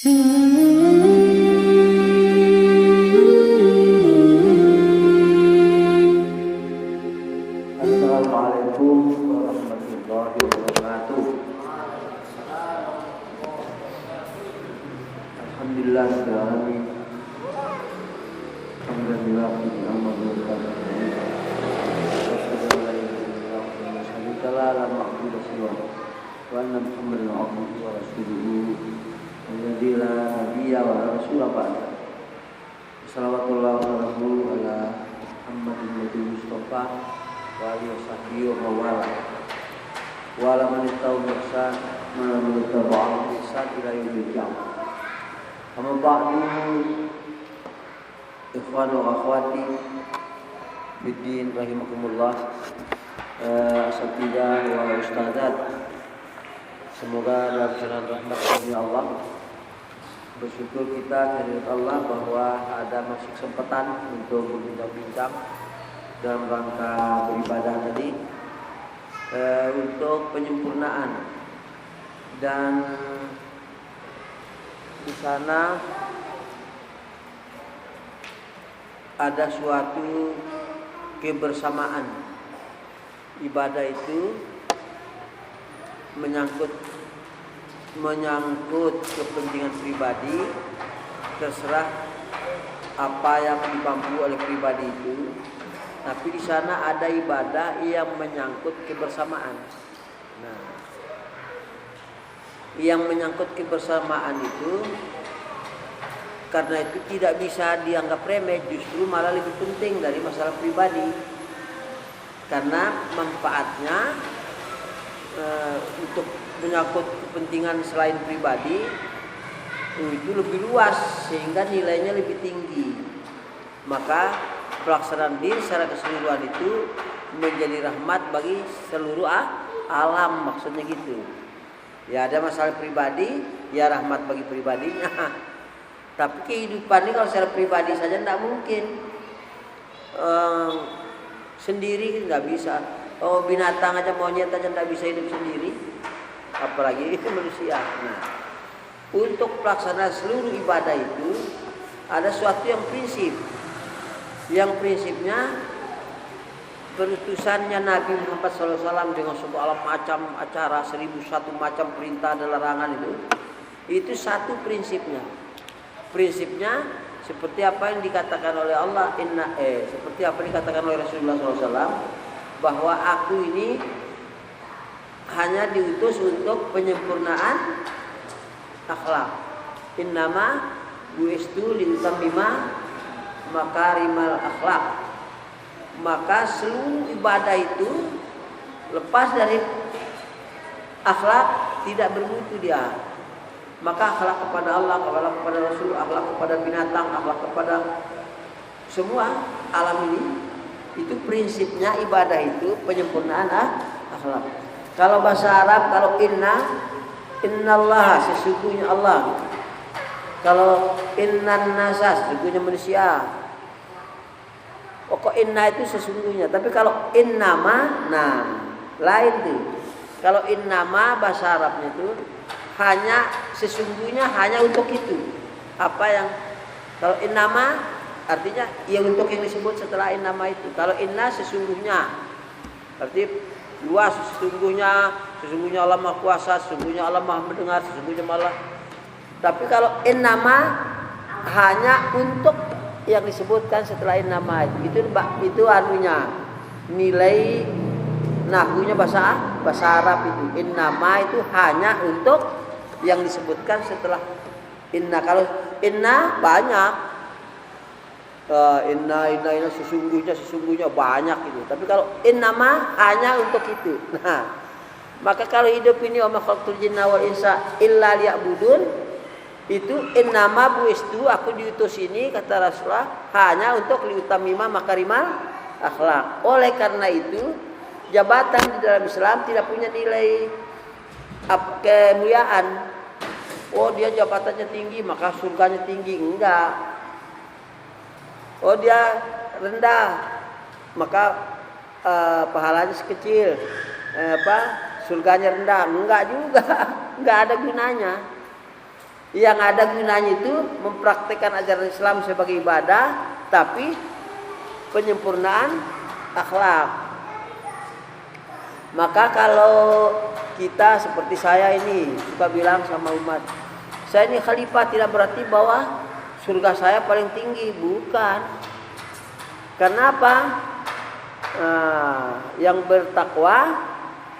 Assalamualaikum warahmatullahi wabarakatuh. Alhamdulillah alamin. Alhamdulillah wa anna Muhammadan abduhu wa rasuluhu alladzi la nabiyya wa la rasula ba'da. Salawatullah ala Muhammadin nabiyyil mustafa wa alihi wasahbihi wa mawala wa ala man ittaba ihsan ila yaumil qiyamah. Amma ba'du, ikhwan wa akhwati biddin rahimakumullah, asatidzah wa ustadzat, semoga dalam jalan rahmat dari Allah. Bersyukur kita dari Allah bahwa ada masih kesempatan untuk berbincang-bincang dalam rangka beribadah tadi, untuk penyempurnaan. Dan di sana ada suatu kebersamaan. Ibadah itu menyangkut kepentingan pribadi, terserah apa yang dimampu oleh pribadi itu. Tapi di sana ada ibadah yang menyangkut kebersamaan. Nah, yang menyangkut kebersamaan itu, karena itu tidak bisa dianggap remeh, justru malah lebih penting dari masalah pribadi. Karena manfaatnya untuk menyangkut kepentingan selain pribadi itu lebih luas, sehingga nilainya lebih tinggi. Maka pelaksanaan din secara keseluruhan itu menjadi rahmat bagi seluruh alam, maksudnya gitu. Ya, ada masalah pribadi, ya rahmat bagi pribadinya. Tapi kehidupan ini kalau secara pribadi saja tidak mungkin. Sendiri nggak bisa. Oh, binatang aja, monyet aja nggak bisa hidup sendiri, apalagi manusia. Nah, untuk pelaksanaan seluruh ibadah itu ada suatu yang prinsip. Yang prinsipnya berutusannya Nabi Muhammad SAW dengan segala macam acara, 1001 macam perintah dan larangan itu satu prinsipnya. Prinsipnya seperti apa yang dikatakan oleh Allah, seperti apa yang dikatakan oleh Rasulullah SAW, bahwa aku ini hanya diutus untuk penyempurnaan akhlak. Innama bu'istu liutammima makarimal akhlak. Maka seluruh ibadah itu lepas dari akhlak tidak bermutu dia. Maka akhlak kepada Allah, akhlak kepada Rasul, akhlak kepada binatang, akhlak kepada semua alam ini, itu prinsipnya ibadah itu penyempurnaan akhlak. Kalau bahasa Arab, kalau innallaha, sesungguhnya Allah. Kalau innan nasa, sesungguhnya manusia. Pokok inna itu sesungguhnya. Tapi kalau innama, nah lain tuh. Kalau innama bahasa Arabnya itu hanya sesungguhnya, hanya untuk itu. Apa yang kalau innama artinya yang untuk yang disebut setelah innama itu. Kalau inna sesungguhnya, berarti luas, sesungguhnya Allah Maha Kuasa, sesungguhnya Allah Maha Mendengar, sesungguhnya malah. Tapi kalau innama hanya untuk yang disebutkan setelah innama itu anunya, nilai nahwunya bahasa Arab itu. Innama itu hanya untuk yang disebutkan setelah inna. Kalau inna banyak, inna sesungguhnya banyak itu. Tapi kalau innama hanya untuk itu. Nah, maka kalau hidup ini wa ma khalaqtul jinna wal insa illa liya'budun, itu innama bu'istu, aku diutus ini kata Rasulullah hanya untuk liutamima makarimal akhlak. Oleh karena itu jabatan di dalam Islam tidak punya nilai kemuliaan. Oh, dia jabatannya tinggi maka surganya tinggi, enggak. Oh, dia rendah maka pahalanya sekecil, surganya rendah, enggak juga. Enggak ada gunanya. Yang ada gunanya itu mempraktekkan ajaran Islam sebagai ibadah, tapi penyempurnaan akhlak. Maka kalau kita seperti saya ini suka bilang sama umat, saya ini khalifah tidak berarti bahwa surga saya paling tinggi, bukan. Karena apa? Yang bertakwa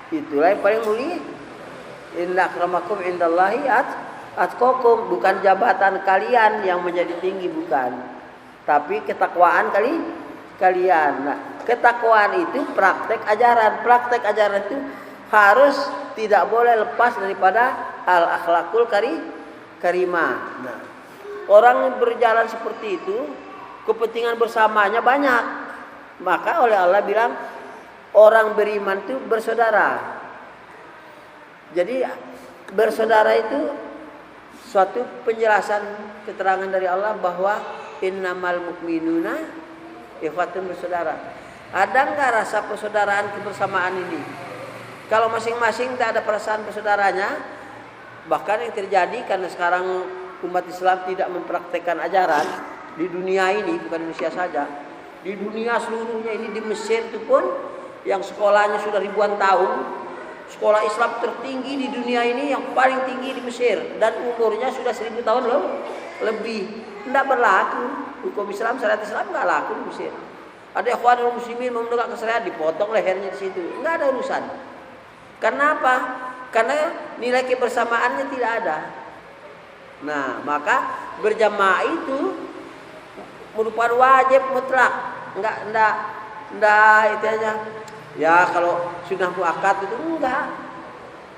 itulah yang paling mulia. Inna akramakum indallahi atqakum, bukan jabatan kalian yang menjadi tinggi, bukan. Tapi ketakwaan kalian. Nah, ketakwaan itu praktek ajaran. Praktek ajaran itu harus tidak boleh lepas daripada al-akhlakul karimah. Nah, orang berjalan seperti itu, kepentingan bersamanya banyak. Maka oleh Allah bilang orang beriman itu bersaudara. Jadi bersaudara itu suatu penjelasan keterangan dari Allah bahwa innamal mu'minuna ikhwatun bersaudara. Ada enggak rasa persaudaraan kebersamaan ini? Kalau masing-masing tak ada perasaan persaudaranya, bahkan yang terjadi karena sekarang umat Islam tidak mempraktekkan ajaran di dunia ini, bukan Indonesia saja, di dunia seluruhnya ini, di Mesir itu pun yang sekolahnya sudah ribuan tahun, sekolah Islam tertinggi di dunia ini, yang paling tinggi di Mesir, dan umurnya sudah 1000 tahun lebih. Tidak berlaku hukum Islam, syariat Islam nggak laku di Mesir. Ada ikhwanul muslimin menegakkan syariat, dipotong lehernya di situ, nggak ada urusan. Karena apa? Karena nilai kebersamaannya tidak ada. Nah, maka berjamaah itu merupakan wajib mutlak. Enggak itu aja. Ya kalau sudah muakkad itu enggak.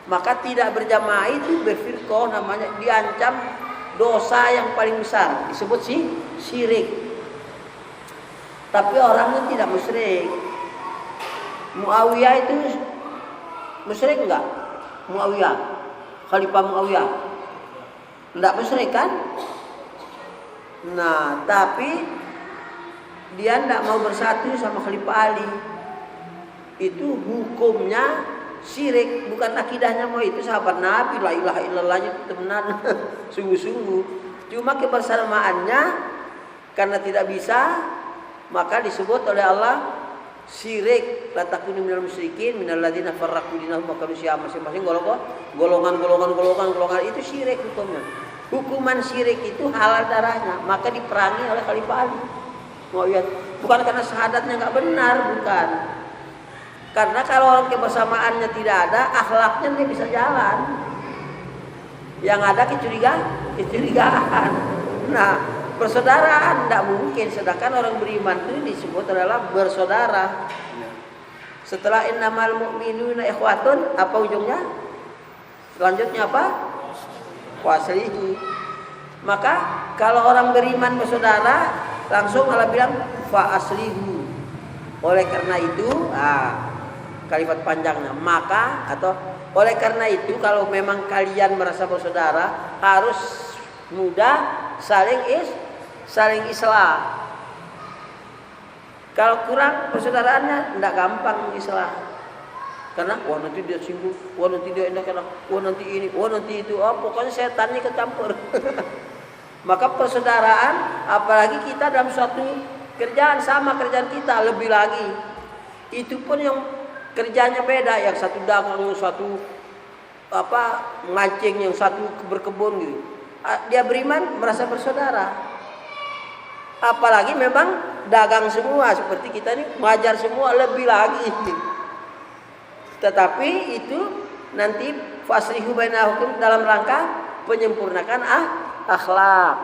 Maka tidak berjamaah itu berfirqah, namanya diancam dosa yang paling besar, disebut syirik. Tapi orangnya tidak musyrik. Muawiyah itu musyrik enggak? Muawiyah, Khalifah Muawiyah. Enggak musyrik kan? Nah, tapi dia enggak mau bersatu sama Khalifah Ali. Itu hukumnya syirik, bukan akidahnya mau itu sahabat Nabi, la ilaha illallah itu temenan sungguh-sungguh. Cuma kebersamaannya karena tidak bisa, maka disebut oleh Allah syirik. La takunu minal musyrikin minal ladzina farraqu dinahum wa kanu syi'a, masing-masing golongan itu syirik hukumnya. Hukuman syirik itu halal darahnya, maka diperangi oleh Khalifah Ali. Bukan karena syahadatnya enggak benar, bukan. Karena kalau kebersamaannya tidak ada, akhlaknya dia bisa jalan. Yang ada kecurigaan. Nah, persaudaraan tidak mungkin. Sedangkan orang beriman itu disebut adalah bersaudara. Setelah innamal mu'minuna ikhwatun, apa ujungnya? Selanjutnya apa? Waslihi. Maka kalau orang beriman bersaudara, langsung Allah bilang fa aslihu. Oleh karena itu, kalimat panjangnya, maka atau oleh karena itu kalau memang kalian merasa bersaudara, harus mudah saling islah. Kalau kurang persaudaraannya tidak gampang islah. Karena nanti dia singgung, nanti dia enak, nanti ini, nanti itu, pokoknya setannya kecampur. Maka persaudaraan, apalagi kita dalam suatu kerjaan sama kerjaan kita, lebih lagi. Itu pun yang kerjanya beda, yang satu dagang, yang satu mancing, yang satu berkebun gitu. Dia beriman merasa bersaudara. Apalagi memang dagang semua seperti kita ini, mengajar semua, lebih lagi. Tetapi itu nanti faslihu bainahukum dalam rangka penyempurnakan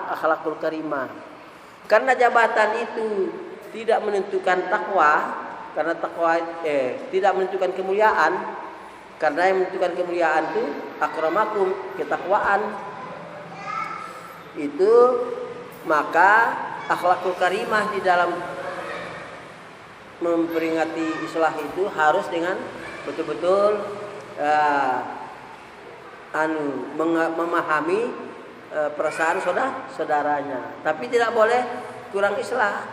akhlakul karimah. Karena jabatan itu tidak menentukan takwa, karena takwa tidak menentukan kemuliaan. Karena yang menentukan kemuliaan itu akramakum, ketakwaan. Itu maka akhlakul karimah di dalam memperingati islah itu harus dengan betul-betul memahami perasaan saudaranya. Tapi tidak boleh kurang islah.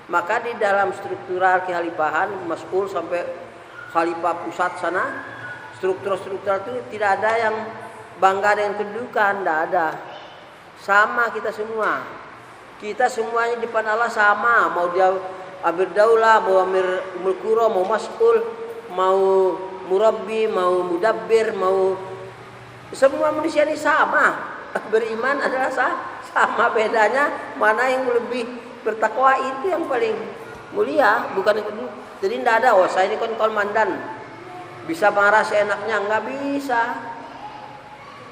Maka di dalam struktural kekhalifahan mas'ul sampai khalifah pusat sana, struktur itu tidak ada yang bangga dengan kedudukan, tidak ada. Sama kita semua. Kita semuanya di depan Allah sama. Mau dia amir daulah, mau amir umul qura, mau mas'ul, mau murabbi, mau mudabbir, mau semua manusia ini sama. Beriman adalah sama, bedanya mana yang lebih bertakwa itu yang paling mulia, bukan itu. Jadi tidak ada, saya ini kan komandan bisa marah seenaknya, nggak bisa.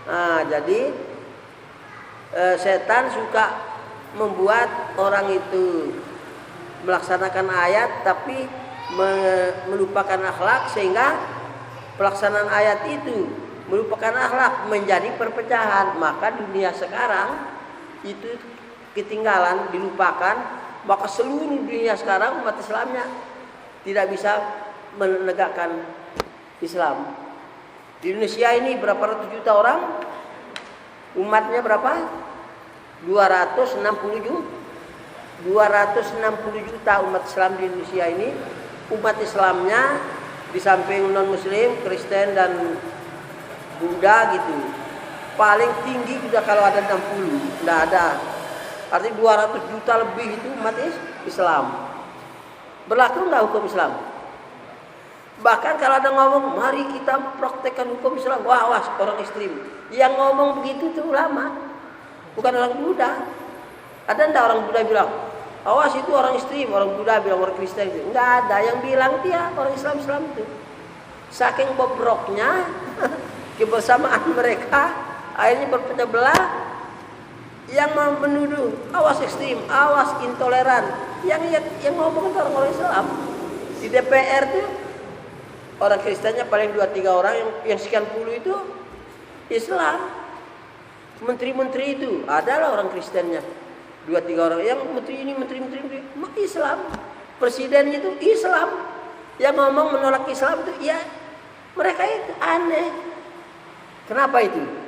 Nah, jadi setan suka membuat orang itu melaksanakan ayat tapi melupakan akhlak, sehingga pelaksanaan ayat itu melupakan akhlak menjadi perpecahan. Maka dunia sekarang itu ketinggalan, dilupakan. Maka seluruh dunia sekarang umat Islamnya tidak bisa menegakkan Islam. Di Indonesia ini berapa ratus juta orang? Umatnya berapa? 260 juta umat Islam di Indonesia ini. Umat Islamnya di samping non Muslim, Kristen dan Buddha gitu, paling tinggi sudah kalau ada 60, tidak ada. Artinya 200 juta lebih itu umat Islam. Berlaku nggak hukum Islam? Bahkan kalau ada ngomong, mari kita praktekkan hukum Islam, wah orang ekstrim. Yang ngomong begitu itu ulama, bukan orang Buddha. Ada enggak orang Buddha bilang, awas itu orang ekstrim, orang Buddha bilang orang Kristen itu? Enggak ada, yang bilang dia orang Islam itu. Saking bobroknya kebersamaan mereka, akhirnya berpecah belah. Yang menuduh awas ekstrim, awas intoleran, yang ngomong itu orang Islam. Di DPR tuh orang Kristennya paling 2-3 orang, yang sekian puluh itu Islam. Menteri-menteri itu adalah orang Kristennya 2-3 orang, yang menteri ini menteri Islam. Presiden itu Islam. Yang ngomong menolak Islam itu ya mereka itu aneh. Kenapa itu?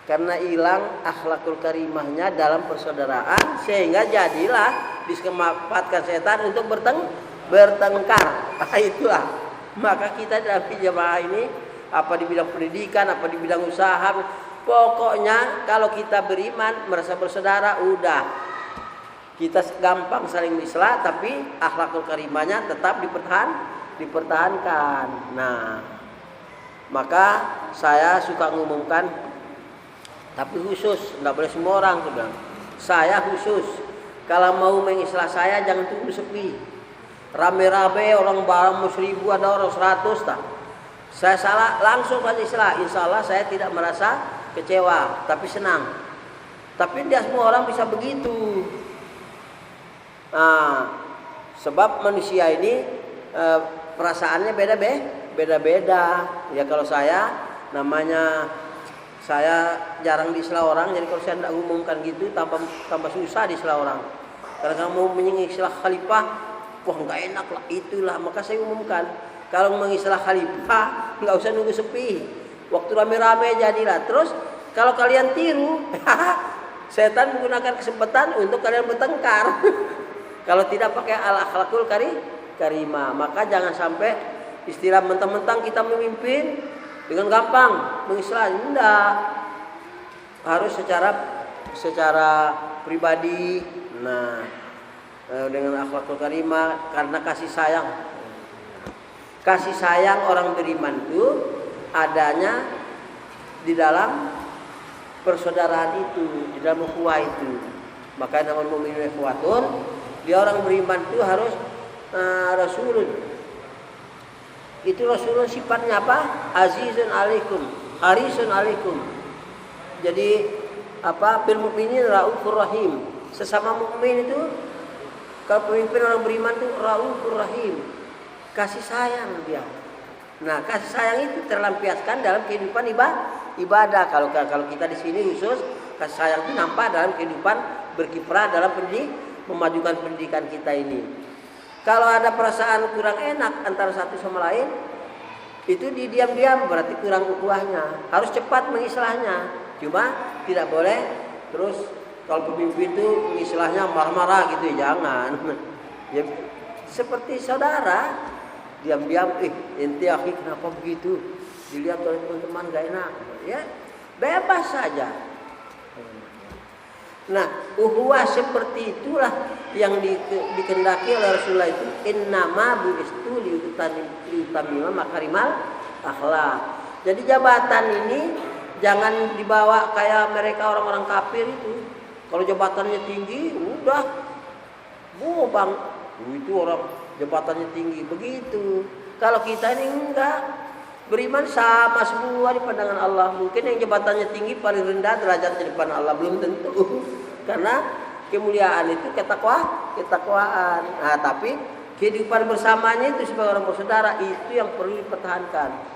Karena hilang akhlakul karimahnya dalam persaudaraan, sehingga jadilah disematkan setan untuk bertengkar. Itulah. Maka kita dalam jamaah ini, apa di bidang pendidikan, apa di bidang usaha, pokoknya kalau kita beriman, merasa bersaudara, udah kita gampang saling islah, tapi akhlakul karimahnya tetap dipertahankan. Nah, maka saya suka ngumumkan, tapi khusus, tidak boleh semua orang tuh bilang. Saya khusus, kalau mau mengislah saya jangan tunggu sepi. Rame-rame orang barang 1000, ada orang 100 tak. Saya salah langsung saja islah. Insya Allah saya tidak merasa kecewa, tapi senang. Tapi tidak semua orang bisa begitu. Nah, sebab manusia ini perasaannya beda-beda. Ya kalau saya namanya saya jarang diislah orang, jadi kalau saya tidak umumkan gitu tambah susah diislah orang. Karena kamu mengislah khalifah, wah nggak enak lah, itulah. Maka saya umumkan, kalau mengislah khalifah nggak usah nunggu sepi, waktu rame-rame jadilah. Terus kalau kalian tiru, setan menggunakan kesempatan untuk kalian bertengkar. Kalau tidak pakai al-akhlakul karimah, maka jangan sampai istilah mentang-mentang kita memimpin dengan gampang mengislah. Tidak, harus secara pribadi. Nah, dengan akhlakul karimah, karena kasih sayang orang beriman itu adanya di dalam persaudaraan itu, di dalam ukhuwah itu. Maka nama mu'minun ikhwatun, dia orang beriman itu harus rasulun. Itu Rasulullah sifatnya apa? Azizun alaikum, harisun alaikum. Jadi apa? Bil mukminin raufur rahim. Sesama mukmin itu, kalau pemimpin orang beriman itu raufur rahim, kasih sayang dia. Nah, kasih sayang itu terlampiaskan dalam kehidupan ibadah. Kalau kita di sini khusus, kasih sayang itu nampak dalam kehidupan berkiprah dalam memajukan pendidikan kita ini. Kalau ada perasaan kurang enak antara satu sama lain, itu didiam-diam berarti kurang ukhuwahnya. Harus cepat mengislahnya. Cuma tidak boleh terus kalau pemimpin itu mengislahnya marah-marah gitu, ya jangan. Ya, seperti saudara, diam-diam, ente akhi kenapa begitu? Dilihat oleh teman-teman gak enak. Ya, bebas saja. Nah, uhuwah seperti itulah yang dikehendaki oleh Rasulullah itu, innama bu'istu liutamima makarimal akhlak. Jadi jabatan ini jangan dibawa kayak mereka orang-orang kafir itu. Kalau jabatannya tinggi, udah bang, itu orang jabatannya tinggi begitu. Kalau kita ini enggak, beriman sama semua di pandangan Allah. Mungkin yang jabatannya tinggi paling rendah derajatnya di depan Allah belum tentu. Karena kemuliaan itu ketakwaan. Nah, tapi kehidupan bersamanya itu sebagai orang bersaudara itu yang perlu dipertahankan.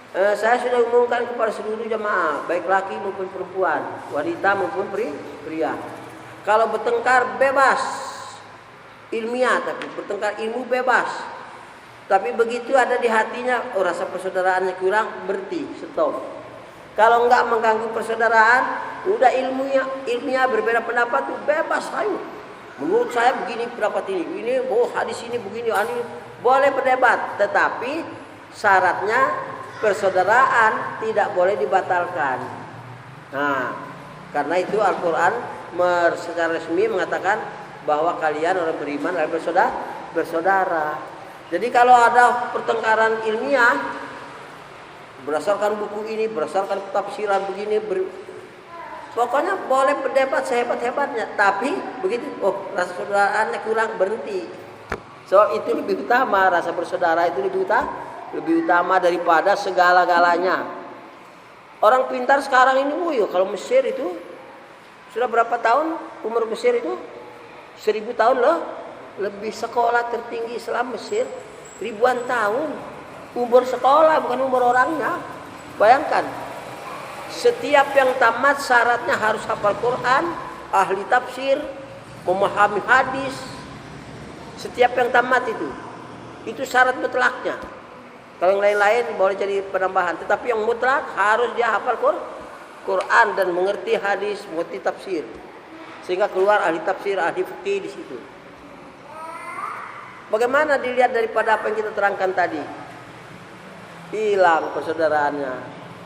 Saya sudah umumkan kepada seluruh jamaah, baik laki maupun perempuan, wanita maupun pria. Kalau bertengkar bebas, ilmiah, tapi bertengkar ilmu bebas. Tapi begitu ada di hatinya, rasa persaudaraannya kurang, berhenti, stop. Kalau enggak mengganggu persaudaraan, udah ilmiah berbeda pendapat, bebas, ayo. Menurut saya begini pendapat ini hadis ini begini, ini boleh berdebat, tetapi syaratnya persaudaraan tidak boleh dibatalkan. Nah, karena itu Al-Quran secara resmi mengatakan bahwa kalian orang beriman adalah bersaudara. Jadi kalau ada pertengkaran ilmiah berdasarkan buku ini, berdasarkan tafsiran begini, pokoknya boleh berdebat sehebat-hebatnya, tapi begitu rasa persaudaraan kurang, berhenti. So itu lebih utama, rasa bersaudara itu lebih utama daripada segala-galanya. Orang pintar sekarang ini, kalau Mesir itu sudah berapa tahun umur Mesir itu? 1000 tahun loh. Lebih sekolah tertinggi Islam Mesir ribuan tahun. Umur sekolah bukan umur orangnya. Bayangkan, setiap yang tamat syaratnya harus hafal Quran, ahli tafsir, memahami hadis. Setiap yang tamat itu syarat mutlaknya. Kalau yang lain-lain boleh jadi penambahan, tetapi yang mutlak harus dia hafal Quran dan mengerti hadis, mengerti tafsir, sehingga keluar ahli tafsir, ahli fikih di situ. Bagaimana dilihat daripada apa yang kita terangkan tadi? Hilang persaudaraannya,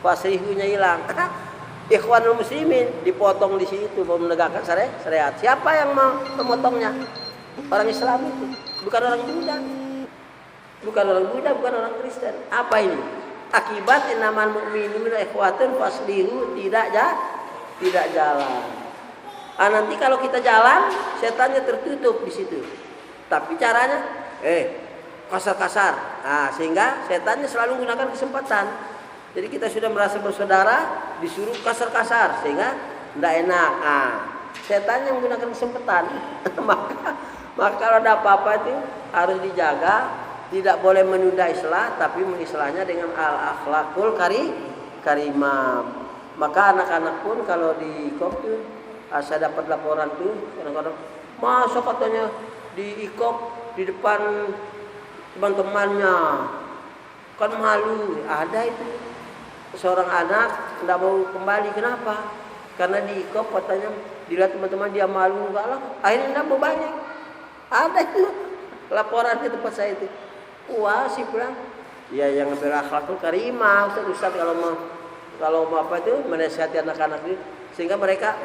fasrihunya hilang. Ikhwanul muslimin dipotong di situ menegakkan syariat. Siapa yang mau memotongnya? Orang Islam itu, bukan orang Buddha. Bukan orang Buddha, bukan orang Kristen. Apa ini? Akibat innamal mu'minuna ikhwatun faslihu tidak jalan. Nanti kalau kita jalan, setannya tertutup di situ. Tapi caranya kasar-kasar. Sehingga setannya selalu menggunakan kesempatan. Jadi kita sudah merasa bersaudara, disuruh kasar-kasar sehingga tidak enak. Setannya menggunakan kesempatan. maka kalau ada apa-apa itu harus dijaga. Tidak boleh menunda islah, tapi mengislahnya dengan al-akhlakul karimah. Maka anak-anak pun kalau di IKOP tuh, saya dapat laporan tuh kadang-kadang, masa katanya di IKOP di depan teman-temannya, kan malu. Ada itu seorang anak tidak mau kembali, kenapa? Karena di IKOP katanya dilihat teman-teman dia malu, enggak lah, akhirnya tidak mau banyak. Ada itu laporan di tempat saya itu. Wah, sih pulang. Ya yang berakhlakul karimah, Ustaz kalau mau apa itu menasihati anak-anak itu, sehingga mereka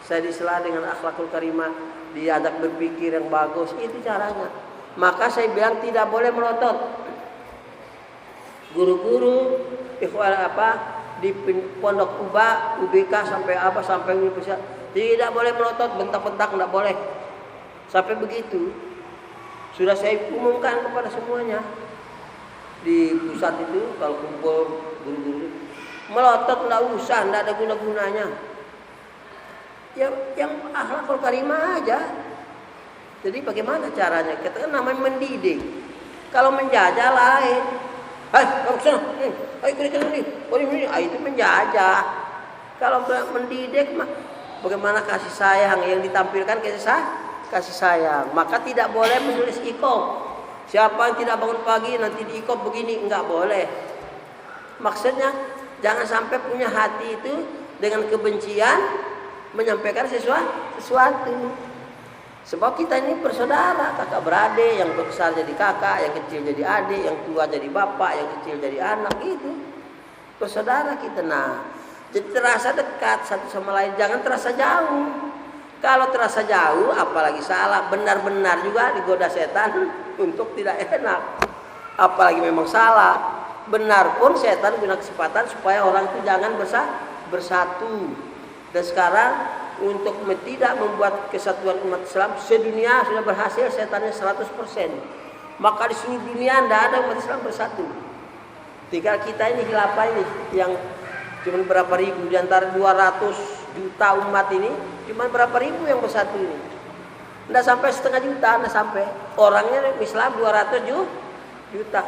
saya disela dengan akhlakul karimah, diajak berpikir yang bagus, itu caranya. Maka saya bilang tidak boleh melotot. Guru-guru di Pondok UBK sampai universitas tidak boleh melotot, bentak-bentak tidak boleh. Sampai begitu. Sudah saya umumkan kepada semuanya di pusat itu, kalau kumpul guru-guru melotot tidak usah, tidak ada guna-gunanya. Yang akhlakul karimah aja. Jadi bagaimana caranya? Kita kan namanya mendidik. Kalau menjajah lain. Kamu kesana, ayo ini, itu menjajah. Kalau mendidik, bagaimana kasih sayang yang ditampilkan kasih sayang. Maka tidak boleh menulis IKOP. Siapa yang tidak bangun pagi nanti di IKOP begini, enggak boleh. Maksudnya jangan sampai punya hati itu dengan kebencian menyampaikan sesuatu. Sebab kita ini bersaudara, kakak beradik, yang besar jadi kakak, yang kecil jadi adik, yang tua jadi bapak, yang kecil jadi anak, itu bersaudara kita. Nah, Jadi terasa dekat satu sama lain, jangan terasa jauh. Kalau terasa jauh, apalagi salah, benar-benar juga digoda setan untuk tidak enak. Apalagi memang salah, benar pun setan guna kesempatan supaya orang itu jangan bersatu. Dan sekarang untuk tidak membuat kesatuan umat Islam sedunia sudah berhasil setannya 100%. Maka di seluruh dunia tidak ada umat Islam bersatu. Tinggal kita ini khilafah ini yang cuma berapa ribu di antara 200 juta umat ini, cuma berapa ribu yang bersatu ini. Tidak sampai setengah juta, tidak sampai. Orangnya Islam 200 juta.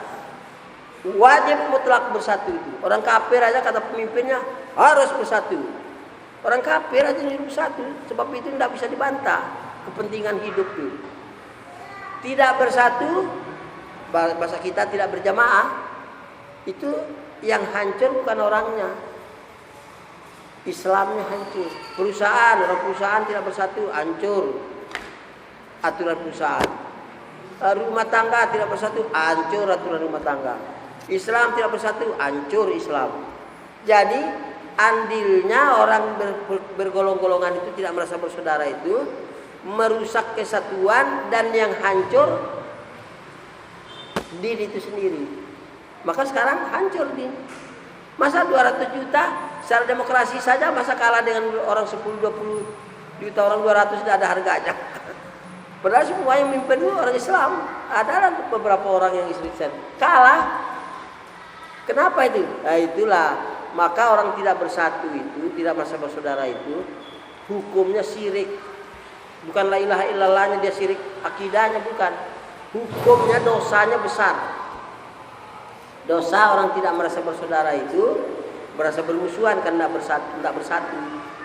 Wajib mutlak bersatu itu. Orang kafir aja kata pemimpinnya harus bersatu. Orang kafir aja harus bersatu. Sebab itu tidak bisa dibantah kepentingan hidup itu. Tidak bersatu, bahasa kita tidak berjamaah, itu yang hancur bukan orangnya. Islamnya hancur. Orang perusahaan tidak bersatu, hancur aturan perusahaan. Rumah tangga tidak bersatu, hancur aturan rumah tangga. Islam tidak bersatu, hancur Islam. Jadi andilnya orang bergolong-golongan itu tidak merasa bersaudara itu merusak kesatuan, dan yang hancur diri itu sendiri. Maka sekarang hancur nih. Masa 200 juta secara demokrasi saja masa kalah dengan orang 10-20 juta orang 200 tidak ada harganya. Padahal semua yang memimpin itu orang Islam. Ada beberapa orang yang Islam kalah. Kenapa itu? Nah itulah. Maka orang tidak bersatu itu, tidak merasa bersaudara itu, hukumnya syirik. Bukan la ilaha illallahnya dia syirik, akidahnya bukan. Hukumnya dosanya besar. Dosa orang tidak merasa bersaudara itu, merasa bermusuhan karena tidak bersatu.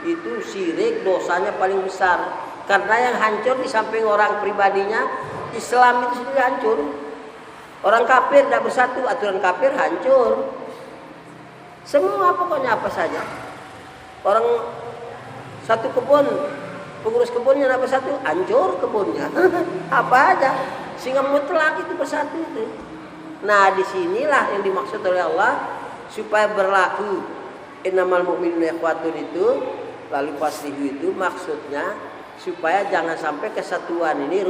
Itu syirik, dosanya paling besar. Karena yang hancur di samping orang pribadinya, Islam itu sendiri hancur. Orang kafir tidak bersatu, aturan kafir hancur. Semua pokoknya apa saja. Orang satu kebun, pengurus kebunnya tidak bersatu, hancur kebunnya. Apa aja, sehingga mutlak itu bersatu itu. Nah disinilah yang dimaksud oleh Allah supaya berlaku innamal mu'minuna ikhwatun itu, lalu faslihu itu maksudnya supaya jangan sampai kesatuan ini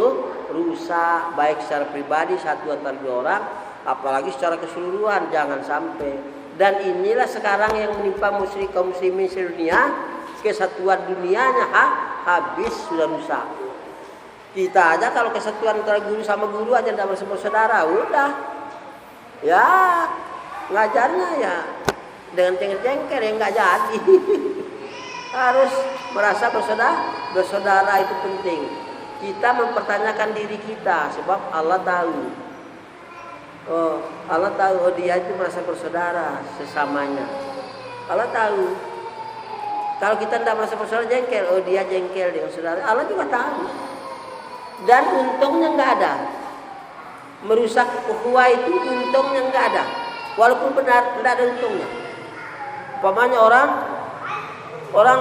rusak, baik secara pribadi satu antara dua orang, apalagi secara keseluruhan jangan sampai. Dan inilah sekarang yang menimpa kaum muslimin sedunia, kesatuan dunianya habis, sudah rusak. Kita aja kalau kesatuan antara guru sama guru aja tidak bersaudara, udah. Ya ngajarnya ya dengan cengker-cengker yang nggak jadi. Harus merasa bersaudara itu penting. Kita mempertanyakan diri kita sebab Allah tahu. Allah tahu dia itu merasa bersaudara sesamanya. Allah tahu. Kalau kita tidak merasa bersaudara jengkel, dia jengkel dengan saudara. Allah juga tahu. Dan untungnya nggak ada. Merusak ukhuwah itu untungnya nggak ada. Walaupun benar tidak ada untungnya. Umpamanya orang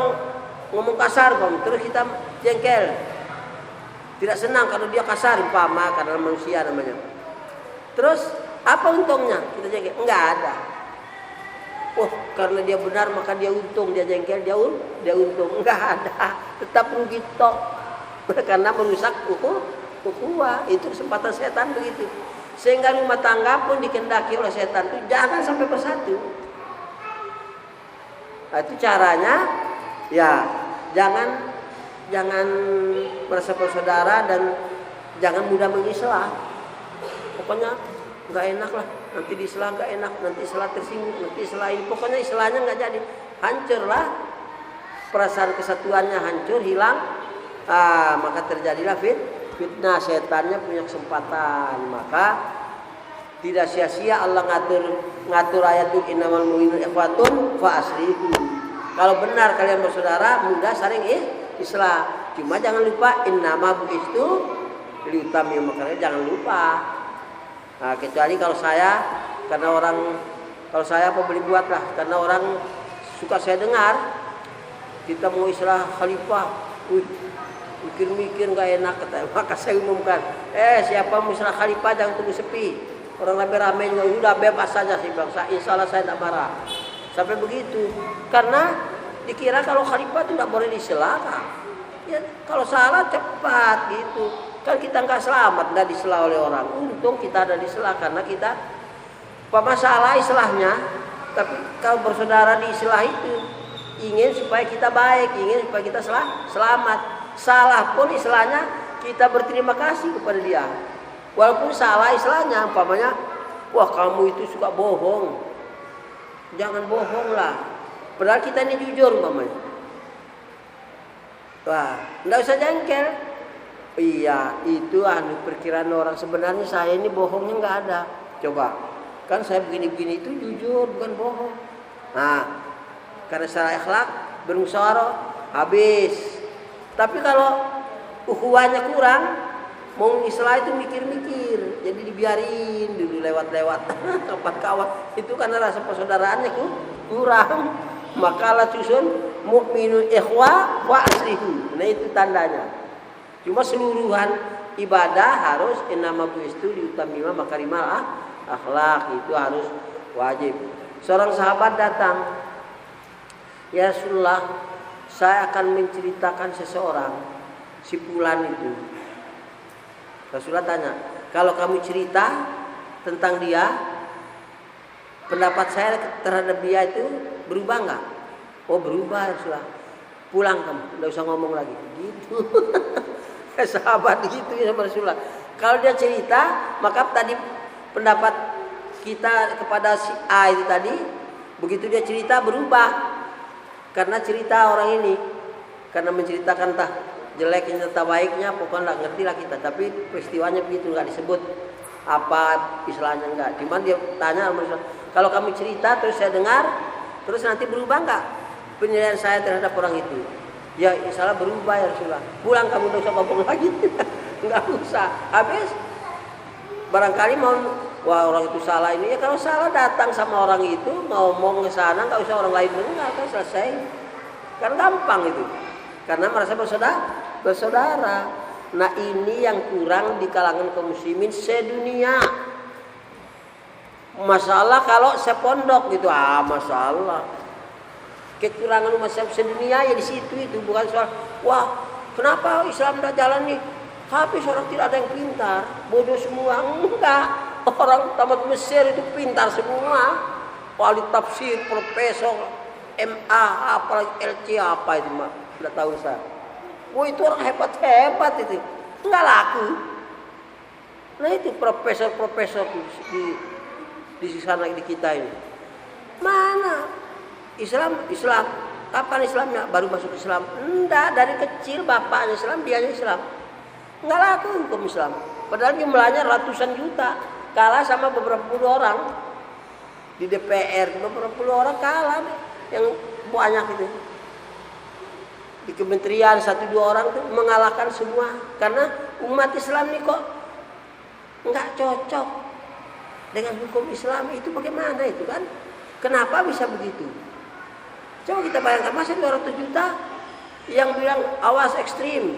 ngomong kasar, terus kita jengkel, tidak senang kalau dia kasar, umpama karena manusia namanya. Terus apa untungnya kita jengkel? Nggak ada. Karena dia benar maka dia untung, dia jengkel dia untung. Nggak ada. Tetap rugi tok. Karena merusak ukhuwah. Itu kesempatan setan begitu. Sehingga rumah tangga pun dikendaki oleh setan itu jangan sampai bersatu. Nah, itu caranya ya jangan merasa bersaudara dan jangan mudah mengislah. Pokoknya nggak enak lah, nanti di islah nggak enak, nanti islah tersinggung, nanti islah ini, pokoknya islahnya nggak jadi, hancurlah perasaan kesatuannya, hancur, hilang. Maka terjadilah fitnah, setannya punya kesempatan. Maka tidak sia-sia Allah ngatur ayat itu innamal mu'minuna ikhwatun fa aslihu. Kalau benar kalian bersaudara, mudah saling islah. Cuma jangan lupa innama bu'istu liutammima, makanya jangan lupa. Nah, kecuali kalau saya apa boleh buat lah, karena orang suka saya dengar kita mau islah khalifah, mikir-mikir nggak enak kata, maka saya umumkan, siapa mau islah khalifah jangan tunggu sepi, orang rame-rame juga udah bebas saja sih bang, insya Allah saya tidak marah, sampai begitu. Karena dikira kalau khalifah itu tidak boleh disela. Ya, kalau salah cepat gitu. Kan kita nggak selamat, nggak disela oleh orang. Untung kita ada disela karena kita apa masalah islahnya. Tapi kalau bersaudara di islah itu ingin supaya kita baik, ingin supaya kita selamat. Salah pun islahnya kita berterima kasih kepada dia. Walaupun salah islahnya, umpamanya, wah kamu itu suka bohong, jangan bohong lah. Padahal kita ini jujur umpamanya. Wah, enggak usah jengkel. Iya, itu perkiraan orang, sebenarnya saya ini bohongnya enggak ada. Coba, kan saya begini-begini itu jujur, bukan bohong. Nah, karena secara akhlak bermusyawarah habis. Tapi kalau ukhuwahnya kurang, mau islah itu mikir-mikir, jadi dibiarin dulu lewat-lewat tempat kawan. Itu karena rasa persaudaraannya kurang. Makalah susun mukminun ikhwa wa aslihu. Nah itu tandanya. Cuma seluruhan ibadah harus innama buistu liutamima makarimal akhlak, itu harus wajib. Seorang sahabat datang, ya Rasulullah, saya akan menceritakan seseorang, si fulan itu. Rasulullah tanya, kalau kamu cerita tentang dia, pendapat saya terhadap dia itu berubah enggak? Oh berubah Rasulullah. Pulang kamu, enggak usah ngomong lagi. Gitu. Sahabat gitu ya sama Rasulullah. Kalau dia cerita, maka tadi pendapat kita kepada si A itu tadi, begitu dia cerita berubah. Karena cerita orang ini, karena menceritakan entah jeleknya entah baiknya, pokoknya enggak ngerti lah kita. Tapi peristiwanya begitu, enggak disebut apa istilahnya enggak. Cuman dia tanya sama Rasulullah, kalau kamu cerita terus saya dengar, terus nanti berubah enggak penilaian saya terhadap orang itu? Ya salah berubah ya Rasulullah. Pulang kamu enggak usah ngomong lagi. Enggak usah. Habis barangkali mau wah orang itu salah ini, ya kalau salah datang sama orang itu ngomong ke sana, enggak usah orang lain dengar, kan selesai. Kan gampang itu. Karena merasa bersaudara. Nah ini yang kurang di kalangan kaum muslimin sedunia. Masalah kalau sepondok gitu, masalah. Kekurangan umat sedunia ya di situ, itu bukan soal wah kenapa Islam tidak jalan nih, habis orang tidak ada yang pintar, bodoh semua. Enggak, orang tamat Mesir itu pintar semua, wali tafsir, profesor, MA, apalagi LC apa itu mah tidak tahu saya. Wah itu orang hebat itu, enggak laku. Nah itu profesor di sana di kita ini. Mana Islam? Kapan Islamnya? Baru masuk Islam? Enggak, dari kecil bapaknya Islam, dianya Islam. Enggak laku hukum Islam. Padahal jumlahnya ratusan juta, kalah sama beberapa puluh orang di DPR, beberapa puluh orang kalah yang banyak itu. Di kementerian 1-2 orang itu mengalahkan semua. Karena umat Islam ini kok enggak cocok dengan hukum Islam. Itu bagaimana itu kan? Kenapa bisa begitu? Coba kita bayangkan, masa 200 juta yang bilang awas ekstrim,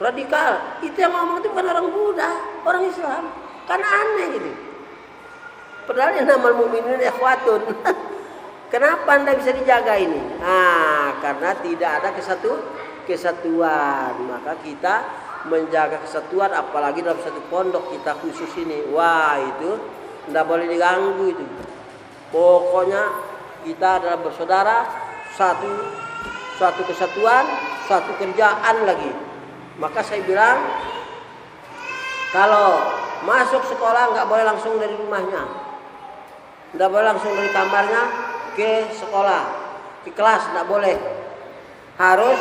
radikal, itu yang ngomong itu bukan orang Buddha, orang Islam. Kan aneh gitu. Padahal yang nama mukminin ikhwatun. Kenapa Anda bisa dijaga ini? Nah, karena tidak ada kesatuan. Maka kita menjaga kesatuan, apalagi dalam satu pondok kita khusus ini. Wah itu tidak boleh diganggu itu. Pokoknya kita adalah bersaudara, satu kesatuan, satu kerjaan lagi. Maka saya bilang, kalau masuk sekolah nggak boleh langsung dari rumahnya, nggak boleh langsung dari kamarnya ke sekolah, ke kelas nggak boleh. Harus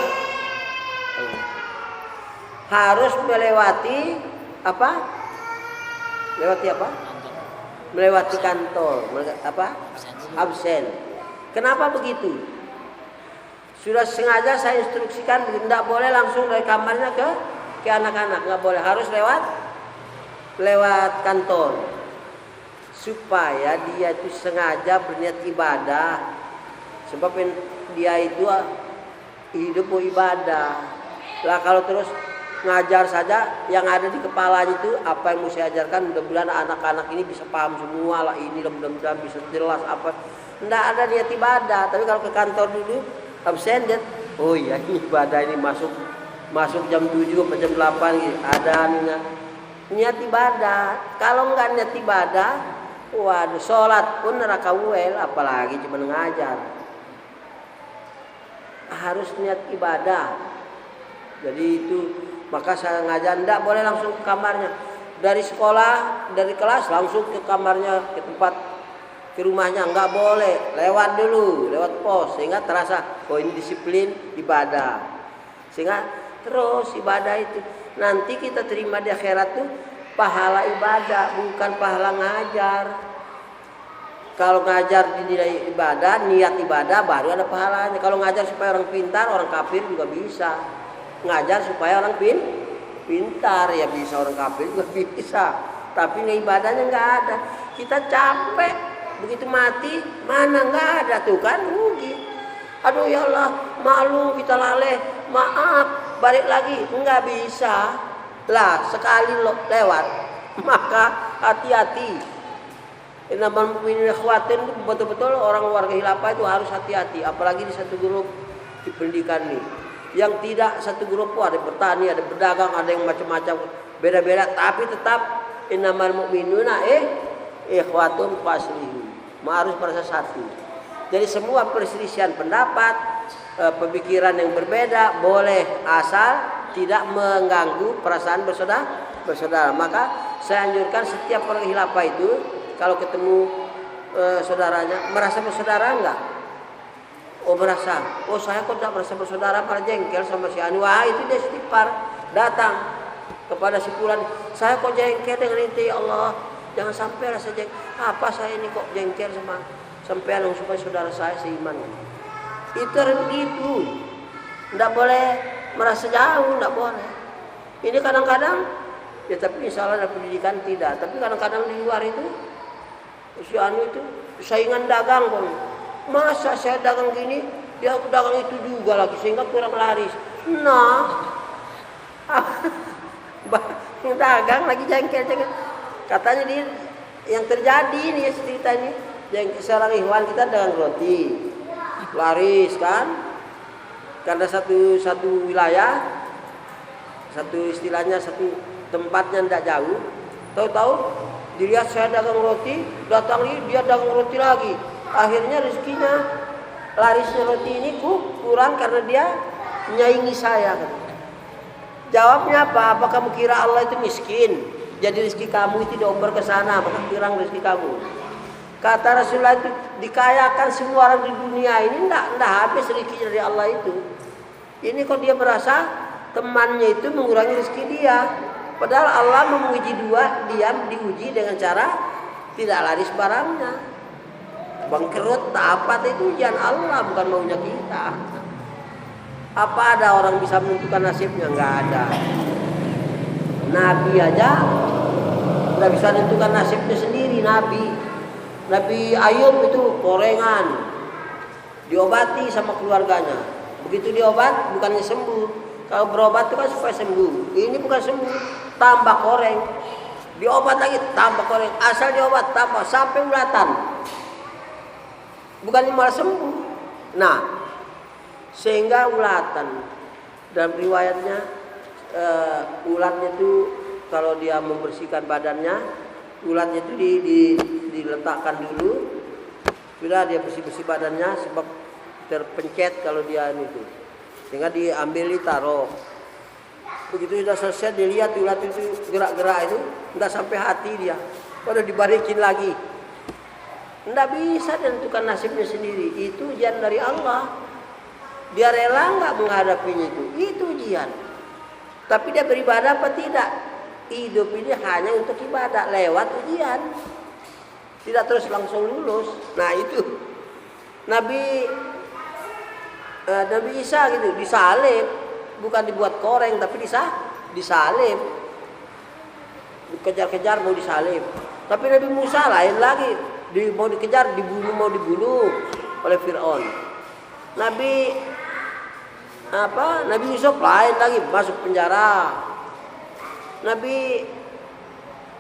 melewati apa? Melewati kantor, absen. Kenapa begitu? Sudah sengaja saya instruksikan tidak boleh langsung dari kamarnya ke anak-anak, nggak boleh, harus lewat kantor, supaya dia itu sengaja berniat ibadah, sebab dia itu hidup mau ibadah. Lah kalau terus ngajar saja yang ada di kepalanya itu apa yang mau saya ajarkan, mudah-mudahan anak-anak ini bisa paham semua lah, ini mudah-mudahan bisa jelas apa. Enggak ada niat ibadah. Tapi kalau ke kantor dulu absen dia, oh iya ini ibadah ini masuk jam 7 atau jam 8 gitu. Ada niat ibadah. Kalau enggak niat ibadah, waduh, sholat pun neraka wel, apalagi cuma ngajar. Harus niat ibadah. Jadi itu, maka saya ngajar enggak boleh langsung ke kamarnya. Dari sekolah, dari kelas langsung ke kamarnya, ke tempat, ke rumahnya, enggak boleh. Lewat dulu, lewat pos, sehingga terasa, oh ini disiplin ibadah. Sehingga terus ibadah itu nanti kita terima di akhirat tuh pahala ibadah, bukan pahala ngajar. Kalau ngajar dinilai ibadah, niat ibadah baru ada pahalanya. Kalau ngajar supaya orang pintar, orang kafir juga bisa. Ngajar supaya orang pintar ya bisa, orang kafir juga bisa. Tapi ibadahnya nggak ada. Kita capek, begitu mati mana nggak ada tuh kan, rugi. Aduh ya Allah, malu kita laleh, maaf, balik lagi nggak bisa. Lah sekali lewat, maka hati-hati. Innamal mu'minuna ikhwatun, betul-betul orang warga khilafah itu harus hati-hati, apalagi di satu grup di pendidikan ini. Yang tidak satu grup ada bertani, ada berdagang, ada yang macam-macam, beda-beda, tapi tetap innamal mu'minuna ikhwatun faslihu. Harus merasa satu. Jadi semua perselisihan pendapat, pemikiran yang berbeda boleh, asal tidak mengganggu perasaan bersaudara. Maka saya anjurkan setiap orang khilafah itu kalau ketemu saudaranya, merasa bersaudara enggak? Oh merasa. Oh saya kok tidak merasa bersaudara, malah jengkel sama si Anu. Wah itu dia istighfar, datang kepada si Fulan. Saya kok jengkel dengan itu ya Allah. Jangan sampai rasa jengkel. Apa saya ini kok jengkel sama sampean supaya saudara saya seiman. Itu harus begitu. Tidak boleh merasa jauh, tidak boleh. Ini kadang-kadang ya, tapi misalnya ada pendidikan tidak. Tapi kadang-kadang di luar itu si Anu itu saingan dagang kok. Masa saya dagang gini, dia dagang itu juga lagi sehingga kurang laris. Nah, dagang lagi jengkel. Katanya dia yang terjadi ini cerita ini. Yang seorang ikhwan kita dagang roti, laris kan? Karena satu wilayah, satu istilahnya satu tempatnya tidak jauh. Tahu-tahu dilihat saya dagang roti, datang dia dagang roti lagi. Akhirnya rezekinya, larisnya roti ini kurang karena dia menyaingi saya. Jawabnya apa? Apa kamu kira Allah itu miskin? Jadi rezeki kamu itu dioper ke sana, maka kurang rezeki kamu. Kata Rasulullah itu dikayakan semua orang di dunia ini, enggak habis rezeki dari Allah itu. Ini kok dia merasa temannya itu mengurangi rezeki dia. Padahal Allah menguji dia diuji dengan cara tidak laris barangnya. Bangkrut, tapat itu ujian Allah, bukan maunya kita. Apa ada orang bisa menentukan nasibnya? Enggak ada. Nabi aja enggak bisa menentukan nasibnya sendiri. Nabi Ayub itu korengan, diobati sama keluarganya. Begitu diobat bukannya sembuh. Kalau berobat itu kan supaya sembuh. Ini bukan sembuh, tambah koreng. Diobat lagi tambah koreng. Asal diobat tambah sampai ulatan. Bukannya malah sembuh. Nah, sehingga ulatan. Dalam riwayatnya ulatnya itu kalau dia membersihkan badannya, ulatnya itu diletakkan dulu. Sudah dia bersih-bersih badannya sebab terpencet kalau dia itu. Sehingga diambil ditaruh. Begitu sudah selesai dilihat ulat itu gerak-gerak itu, enggak sampai hati dia. Baru dibalikin lagi. Enggak bisa tentukan nasibnya sendiri. Itu ujian dari Allah. Dia rela enggak menghadapinya itu? Itu ujian. Tapi dia beribadah apa tidak? Hidup ini hanya untuk ibadah, lewat ujian. Tidak terus langsung lulus. Nah itu Nabi Isa gitu disalib, bukan dibuat koreng tapi disalib. Dikejar-kejar mau disalib. Tapi Nabi Musa lain lagi, mau dikejar, mau dibunuh oleh Fir'aun. Nabi Yusuf lain lagi, masuk penjara. Nabi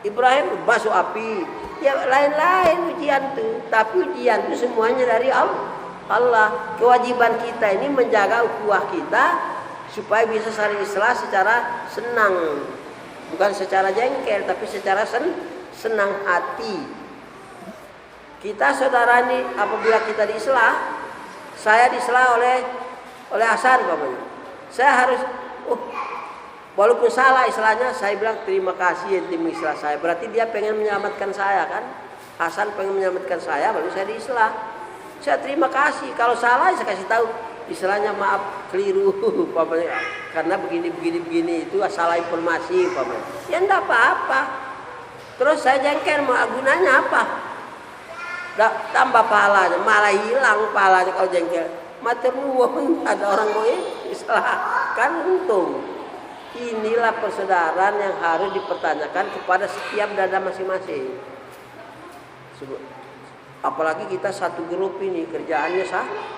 Ibrahim masuk api. Ya lain-lain ujian tuh, tapi ujian itu semuanya dari Allah. Kewajiban kita ini menjaga ukhuwah kita supaya bisa saling islah secara senang, bukan secara jengkel, tapi secara senang hati. Kita saudara ini apabila kita diislah, saya diislah oleh Hasan bapaknya, saya harus walaupun salah istilahnya, saya bilang terima kasih ente mengislah saya. Berarti dia pengen menyelamatkan saya kan? Hasan pengen menyelamatkan saya, baru saya diislah. Saya terima kasih. Kalau salah saya kasih tahu, istilahnya maaf keliru, papanya. Karena begini itu salah informasi, papanya. Ya enggak apa-apa. Terus saya jengkel, gunanya apa? Tambah pahalanya, malah hilang pahalanya kalau jengkel. Matur nuwun, ada orang mau islah, kan untung. Inilah persaudaraan yang harus dipertanyakan kepada setiap dada masing-masing. Apalagi kita satu grup ini, kerjaannya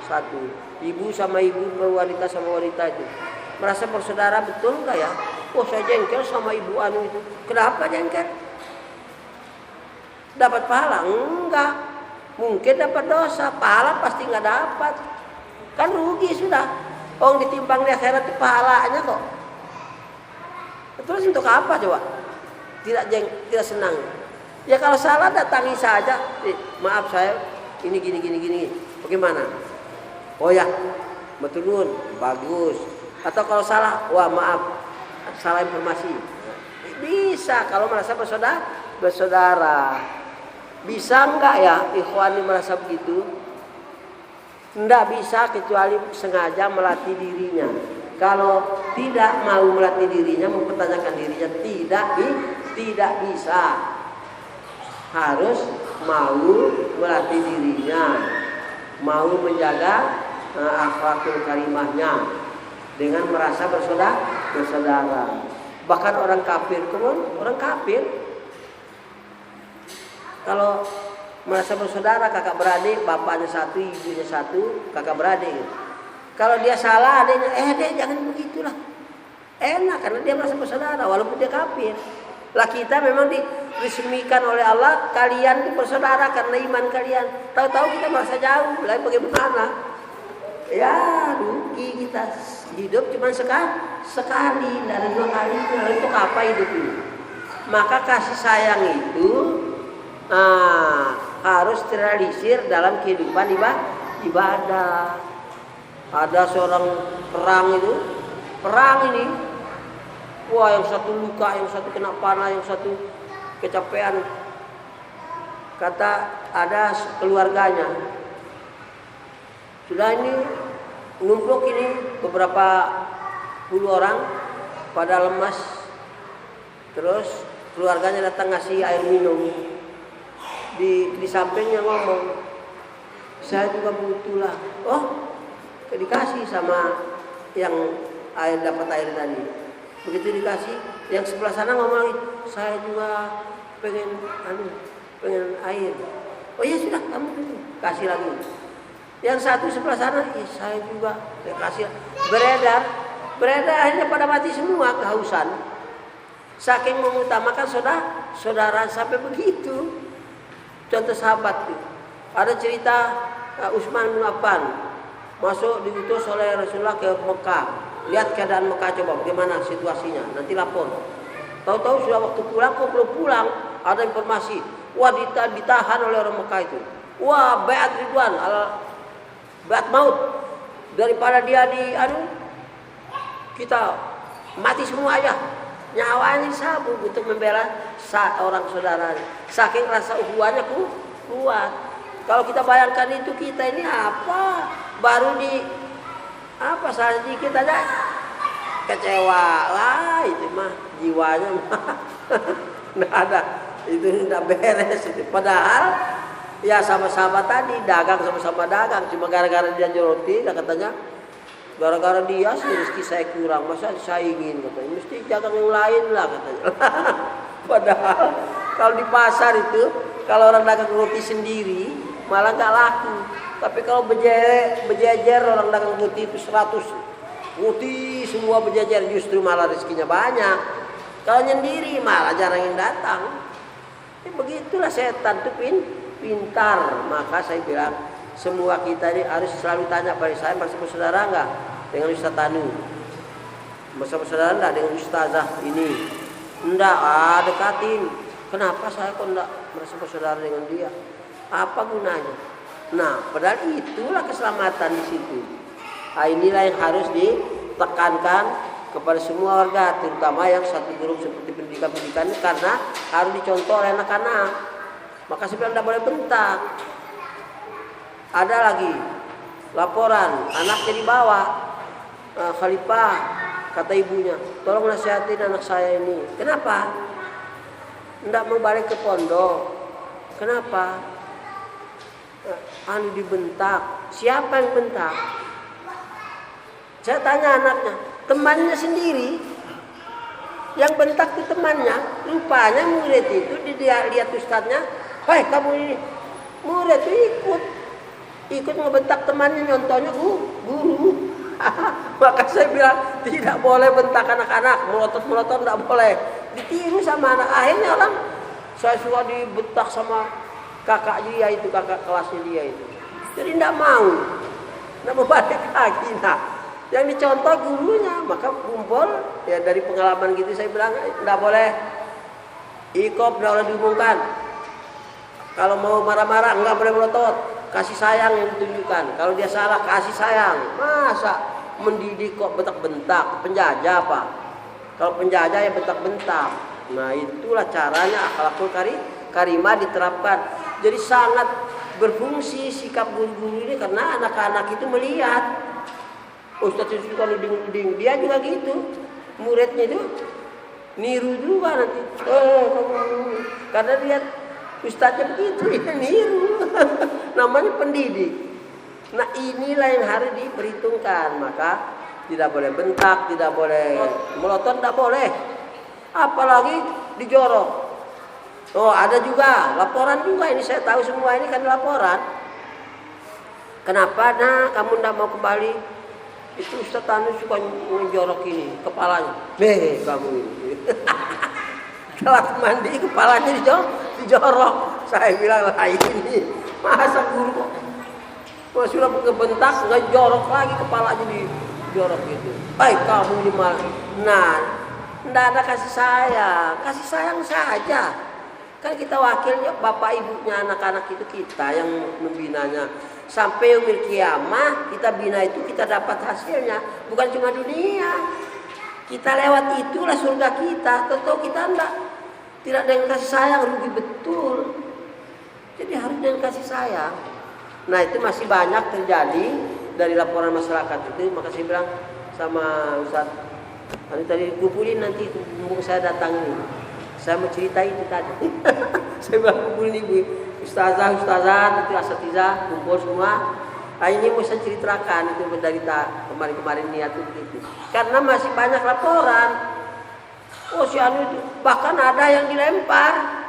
satu. Ibu sama ibu, wanita sama wanita itu. Merasa bersaudara betul enggak ya? Saya jengkel sama ibu anu itu. Kenapa jengkel? Dapat pahala? Enggak. Mungkin dapat dosa, pahala pasti enggak dapat. Kan rugi sudah. Ditimbang di akhirat itu pahalanya kok. Terus untuk apa coba? Tidak senang. Ya kalau salah datangi saja. Maaf saya ini gini. Bagaimana? Oh ya, betul nun, bagus. Atau kalau salah, wah maaf, salah informasi. Bisa kalau merasa bersaudara. Bisa enggak ya ikhwani merasa begitu? Enggak bisa kecuali sengaja melatih dirinya. Kalau tidak mau melatih dirinya, mempertanyakan dirinya, tidak bisa. Harus mau melatih dirinya, mau menjaga akhlakul karimahnya dengan merasa bersaudara. Bahkan orang kafir kalau merasa bersaudara, kakak beradik, bapaknya satu, ibunya satu, kakak beradik. Kalau dia salah, adanya, dek jangan begitulah. Enak karena dia merasa bersaudara walaupun dia kafir. Lah kita memang diresmikan oleh Allah, kalian itu bersaudara karena iman kalian. Tahu-tahu kita merasa jauh, lain bagaimana? Ya rugi kita. Hidup cuma sekali, dari 2 kali. Untuk apa hidup ini? Maka kasih sayang itu harus terrealisir dalam kehidupan ibadah. Ada seorang perang ini, wah yang satu luka, yang satu kena panah, yang satu kecapean. Kata ada keluarganya, sudah ini numpuk ini beberapa puluh orang pada lemas. Terus keluarganya datang ngasih air minum. Di sampingnya ngomong, saya juga butuh lah. Dikasih sama yang dapat air tadi. Begitu dikasih, yang sebelah sana ngomong, saya juga pengen air. Oh ya sudah, kamu dulu kasih lagi. Yang satu sebelah sana, saya juga kasih. Beredar akhirnya pada mati semua kehausan. Saking mengutamakan saudara sampai begitu. Contoh sahabat itu. Ada cerita Utsman bin Affan masuk diutus oleh Rasulullah ke Mekah. Lihat keadaan Mekah, coba bagaimana situasinya, nanti lapor. Tahu-tahu sudah waktu pulang, kok belum pulang, ada informasi, wah ditahan oleh orang Mekah itu. Wah, baiat ridwan, baiat maut. Daripada dia kita mati semua aja. Nyawanya sabuk untuk membela orang saudara. Saking rasa ukhuwahnya kuat. Kalau kita bayangkan itu, kita ini apa? Baru salah sedikit aja kecewa lah, itu mah jiwanya mah nggak ada, itu nggak beres itu. Padahal ya sama-sama tadi dagang, sama-sama dagang, cuma gara-gara dia roti, katanya gara-gara dia rezeki saya kurang, masa saya ingin, katanya mesti dagang yang lain lah, katanya. Padahal kalau di pasar itu, kalau orang dagang roti sendiri malah nggak laku. Tapi kalau berjejer orang dagang roti itu 100 roti semua berjejer, justru malah rezekinya banyak. Kalau nyendiri malah jarang yang datang. Begitulah setan itu pintar. Maka saya bilang semua kita ini harus selalu tanya pada saya, masih bersaudara enggak dengan Ustaz Tanu? Masih bersaudara enggak dengan Ustazah ini? Enggak, dekatin. Kenapa saya kok enggak merasa bersaudara dengan dia? Apa gunanya? Nah, padahal itulah keselamatan di situ. Nah, inilah yang harus ditekankan kepada semua warga, terutama yang satu grup seperti pendidikan ini, karena harus dicontoh oleh anak-anak. Maka sebenarnya tidak boleh bentak. Ada lagi laporan anaknya dibawa, Khalifah kata ibunya, tolong nasihatin anak saya ini. Kenapa? Tidak mau balik ke pondok. Kenapa? Dibentak. Siapa yang bentak? Saya tanya anaknya, temannya sendiri yang bentak itu temannya. Rupanya murid itu dia lihat ustadznya, "Hei kamu ini." Murid itu ikut ngebentak temannya, nyontohnya guru. Maka saya bilang tidak boleh bentak anak-anak, melotot tidak boleh. Ditiru sama anak. Akhirnya orang saya suka dibentak sama kakak dia itu, kakak kelasnya dia itu. Jadi tidak mau balik lagi. Nah, yang dicontoh gurunya, maka kumpul ya dari pengalaman gitu saya bilang tidak boleh ikop, tidak boleh diumumkan. Kalau mau marah-marah enggak boleh melotot, kasih sayang yang ditunjukkan. Kalau dia salah kasih sayang. Masa mendidik kok bentak-bentak? Penjajah apa? Kalau penjajah ya bentak-bentak. Nah, itulah caranya akhlakul karimah diterapkan. Jadi sangat berfungsi sikap guru-guru ini karena anak-anak itu melihat Ustadz itu suka nuding-nuding, dia juga gitu. Muridnya itu niru juga nanti. Karena lihat ustadznya begitu, dia niru. Namanya pendidik. Nah, inilah yang harus diperhitungkan. Maka tidak boleh bentak, tidak boleh melotot, tidak boleh. Apalagi dijorok. Oh, ada juga laporan juga, ini saya tahu semua ini kan laporan. Kenapa nah kamu tidak mau kembali? Itu Ustaz Tanu suka ngejorok ini kepalanya. Kamu ini. Setelah mandi kepalanya dijorok. Saya bilang lah ini masa guru kok sudah kebentak ngejorok lagi kepalanya dijorok gitu. Baik kamu di mana? Nah, tidak ada kasih sayang saja. Kan kita wakilnya bapak ibunya anak-anak itu kita yang membinanya. Sampai yaumil kiamah kita bina itu kita dapat hasilnya. Bukan cuma dunia. Kita lewat itulah surga kita. Tentu kita tidak dengan kasih sayang rugi betul. Jadi harus dengan kasih sayang. Nah, itu masih banyak terjadi dari laporan masyarakat itu. Maka saya bilang sama Ustaz, tadi kumpulin nanti mumpung saya datang ini. Saya mau cerita itu tadi. Saya bilang kumpulin ibu, ustazah, itu asatizah, kumpul semua. Nah, ini mau saya ceritakan itu menderita kemarin-kemarin niat itu begitu. Karena masih banyak laporan. Oh, si anu itu bahkan ada yang dilempar.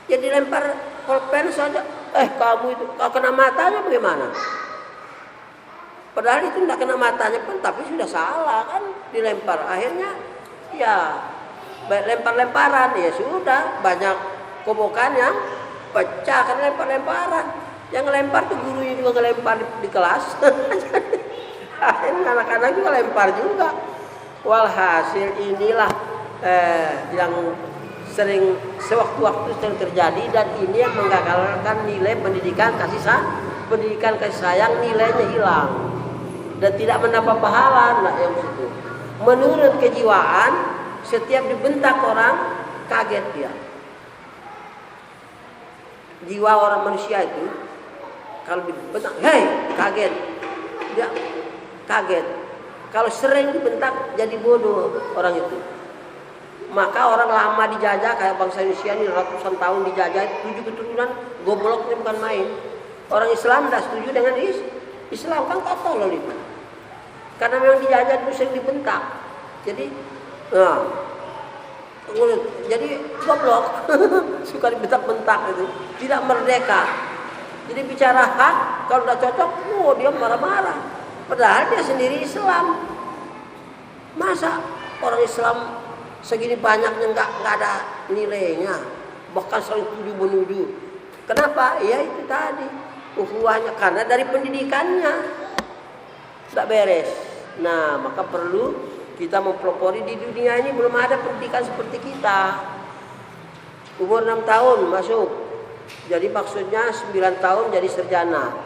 Ya dilempar pulpen saja. Kamu itu kalau kena matanya bagaimana? Padahal itu tidak kena matanya pun, tapi sudah salah kan dilempar. Akhirnya ya lempar-lemparan, ya sudah banyak kobokan yang pecah kan lempar-lemparan. Yang lempar tuh gurunya juga ngelempar di kelas. Akhirnya anak-anak juga lempar juga. Walhasil inilah yang sering sewaktu-waktu sering terjadi, dan ini yang menggagalkan nilai pendidikan kasih sayang, nilainya hilang dan tidak menambah pahala. Nah, yang situ menurut kejiwaan, setiap dibentak orang kaget dia. Jiwa orang manusia itu kalau dibentak, kaget. Dia kaget. Kalau sering dibentak jadi bodoh orang itu. Maka orang lama dijajah kayak bangsa Indonesia ini ratusan tahun dijajah, 7 keturunan gobloknya bukan main. Orang Islam tidak setuju dengan Islam kan kotor itu. Karena memang dijajah itu sering dibentak. Jadi jadi goblok. Suka dibentak-bentak itu, tidak merdeka. Jadi bicara hak kalau udah cocok, dia marah-marah. Padahal dia sendiri Islam. Masa orang Islam segini banyaknya nggak ada nilainya? bahkan saling tuduh menuduh. Kenapa? Ya itu tadi, ukhuwahnya, karena dari pendidikannya tidak beres. Nah, maka perlu kita mempelopori. Di dunia ini belum ada pendidikan seperti kita. Umur 6 tahun masuk, jadi maksudnya 9 tahun jadi sarjana.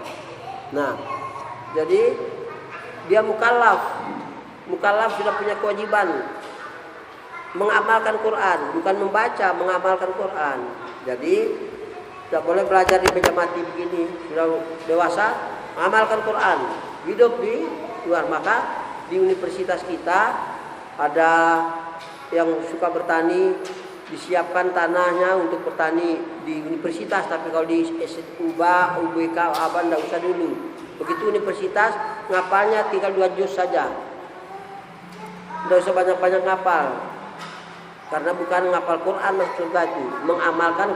Nah, jadi dia mukallaf. Mukallaf sudah punya kewajiban mengamalkan Quran, bukan membaca, mengamalkan Quran. Jadi tidak boleh belajar di meja mati begini. Sudah dewasa, mengamalkan Quran, hidup di luar. Maka di universitas kita ada yang suka bertani, disiapkan tanahnya untuk bertani di universitas. Tapi kalau di UBA, UBK, apa tidak usah dulu. Begitu universitas, ngapalnya tinggal 2 juz saja. Tidak usah banyak-banyak ngapal. Karena bukan ngapal Quran maksudnya itu, mengamalkan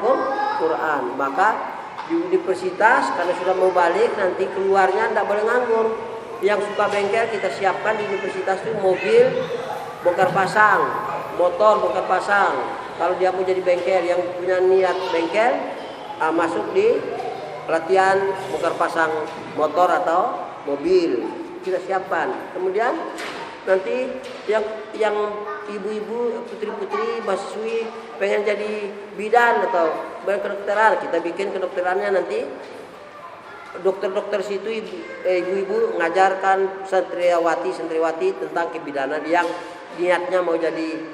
Quran. Maka di universitas karena sudah mau balik, nanti keluarnya tidak boleh nganggur. Yang suka bengkel kita siapkan di universitas itu mobil bongkar pasang, motor bongkar pasang. Kalau dia mau jadi bengkel, yang punya niat bengkel masuk di pelatihan bongkar pasang motor atau mobil, kita siapkan. Kemudian nanti yang ibu-ibu, putri-putri, mahasiswi pengen jadi bidan atau kedokteran, kita bikin kedokterannya. Nanti dokter-dokter situ ibu-ibu ngajarkan santriwati tentang kebidanan. Yang niatnya mau jadi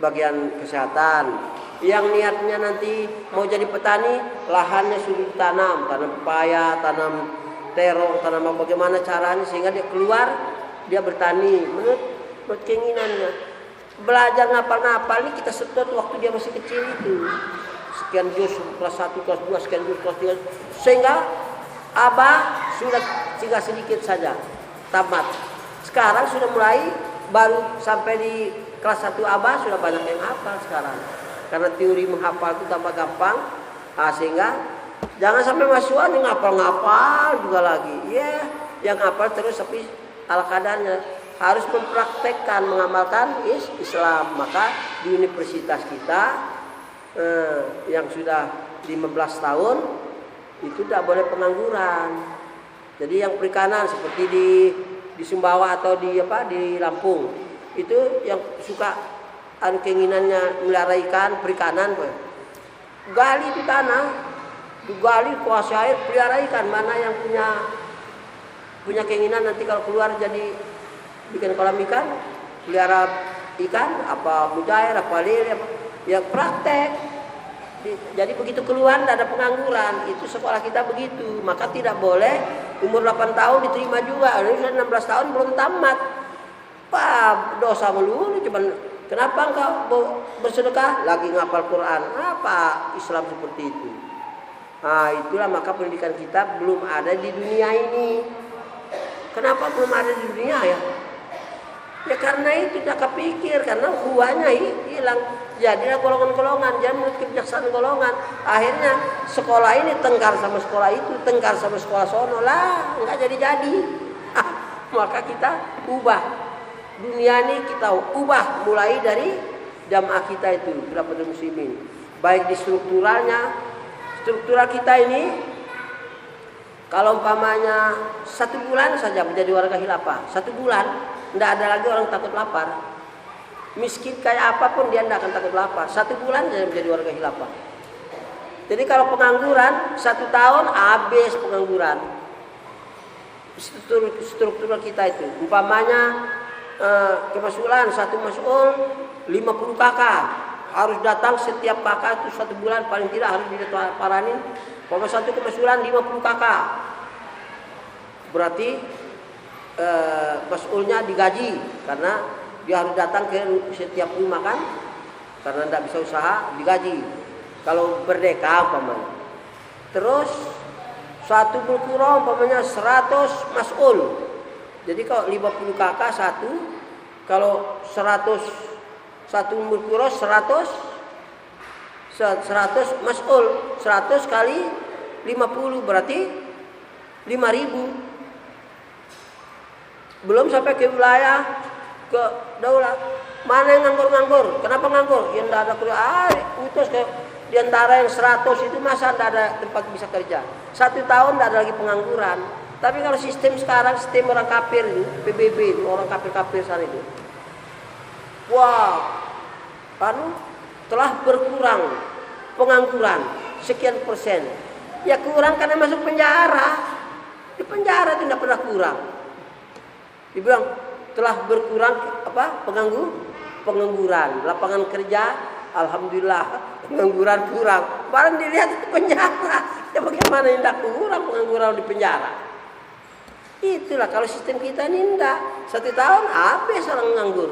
bagian kesehatan, yang niatnya nanti mau jadi petani, lahannya sudah ditanam, tanam pepaya, tanam terong, tanam bagaimana caranya sehingga dia keluar, dia bertani menurut keinginannya. Belajar ngapal-ngapal ini kita setor waktu dia masih kecil itu. Sekian juz kelas 1, kelas 2, sekian juz kelas 3. Sehingga abah sudah tinggal sedikit saja tamat. Sekarang sudah mulai, baru sampai di kelas 1 abah sudah banyak yang hafal sekarang. Karena teori menghafal itu tambah gampang. Sehingga jangan sampai mahasiswa yang ngapal-ngapal juga lagi. Ya, yang hafal terus tapi ala kadarnya. Harus mempraktekkan, mengamalkan Islam. Maka di universitas kita yang sudah 15 tahun itu tidak boleh pengangguran. Jadi yang perikanan seperti di Sumbawa atau di Lampung itu yang suka keinginannya melihara ikan, perikanan, gali di tanah, digali kuasai air, pelihara ikan. Mana yang punya keinginan nanti kalau keluar jadi bikin kolam ikan, pelihara ikan, apa mujair, apa lele, ya praktek. Jadi begitu keluar tidak ada pengangguran. Itu sekolah kita begitu. Maka tidak boleh umur 8 tahun diterima juga. Ini 16 tahun belum tamat. Wah, dosa melulu. Cuman kenapa engkau bersedekah lagi ngapal Quran? Apa Islam seperti itu? Nah, itulah maka pendidikan kita belum ada di dunia ini. Kenapa belum ada di dunia ya? Ya karena itu tidak kepikir, karena ukhuwahnya hilang. Jadilah golongan-golongan, jadi menurut kebijaksanaan golongan. Akhirnya sekolah ini tengkar sama sekolah itu, tengkar sama sekolah sono lah, nggak jadi-jadi. Maka kita ubah dunia ini, kita ubah mulai dari jamaah kita itu, Khilafatul Muslimin. Baik di struktural kita ini, kalau umpamanya 1 bulan saja menjadi warga khilafah, 1 bulan. Tidak ada lagi orang takut lapar. Miskin kayak apapun dia tidak akan takut lapar. 1 bulan saja menjadi warga khilafah. Jadi kalau pengangguran 1 tahun habis pengangguran. Struktur kita itu. Umpamanya kemasulan 1 mas'ul 50 kakak. Harus datang setiap kakak itu 1 bulan paling tidak harus diparanin. Umpama 1 kemasulan 50 kakak. Berarti mas'ulnya digaji karena dia harus datang ke setiap rumah kan, karena tidak bisa usaha, digaji. Kalau merdeka umpamanya. Terus 1 bulkuro umpamanya 100 mas'ul. Jadi kalau 50 kakak 1, kalau 100 1 bulkuro 100 mas'ul, 100 kali 50 berarti 5.000. Belum sampai ke wilayah, ke daulah. Mana yang nganggur-nganggur? Kenapa nganggur? Ya tidak ada kuliah. Utus ke Di antara yang 100 itu masa tidak ada tempat bisa kerja. 1 tahun tidak ada lagi pengangguran. Tapi kalau sistem sekarang, sistem orang kafir itu, PBB itu, orang kafir-kafir sana itu. Wah, telah berkurang pengangguran sekian persen. Ya kurang karena masuk penjara. Di penjara tidak pernah kurang. Dibilang telah berkurang pengangguran, lapangan kerja, alhamdulillah pengangguran kurang. Barang dilihat itu penjara. Ya bagaimana tidak kurang pengangguran di penjara? Itulah kalau sistem kita ini tidak. 1 tahun habis orang nganggur.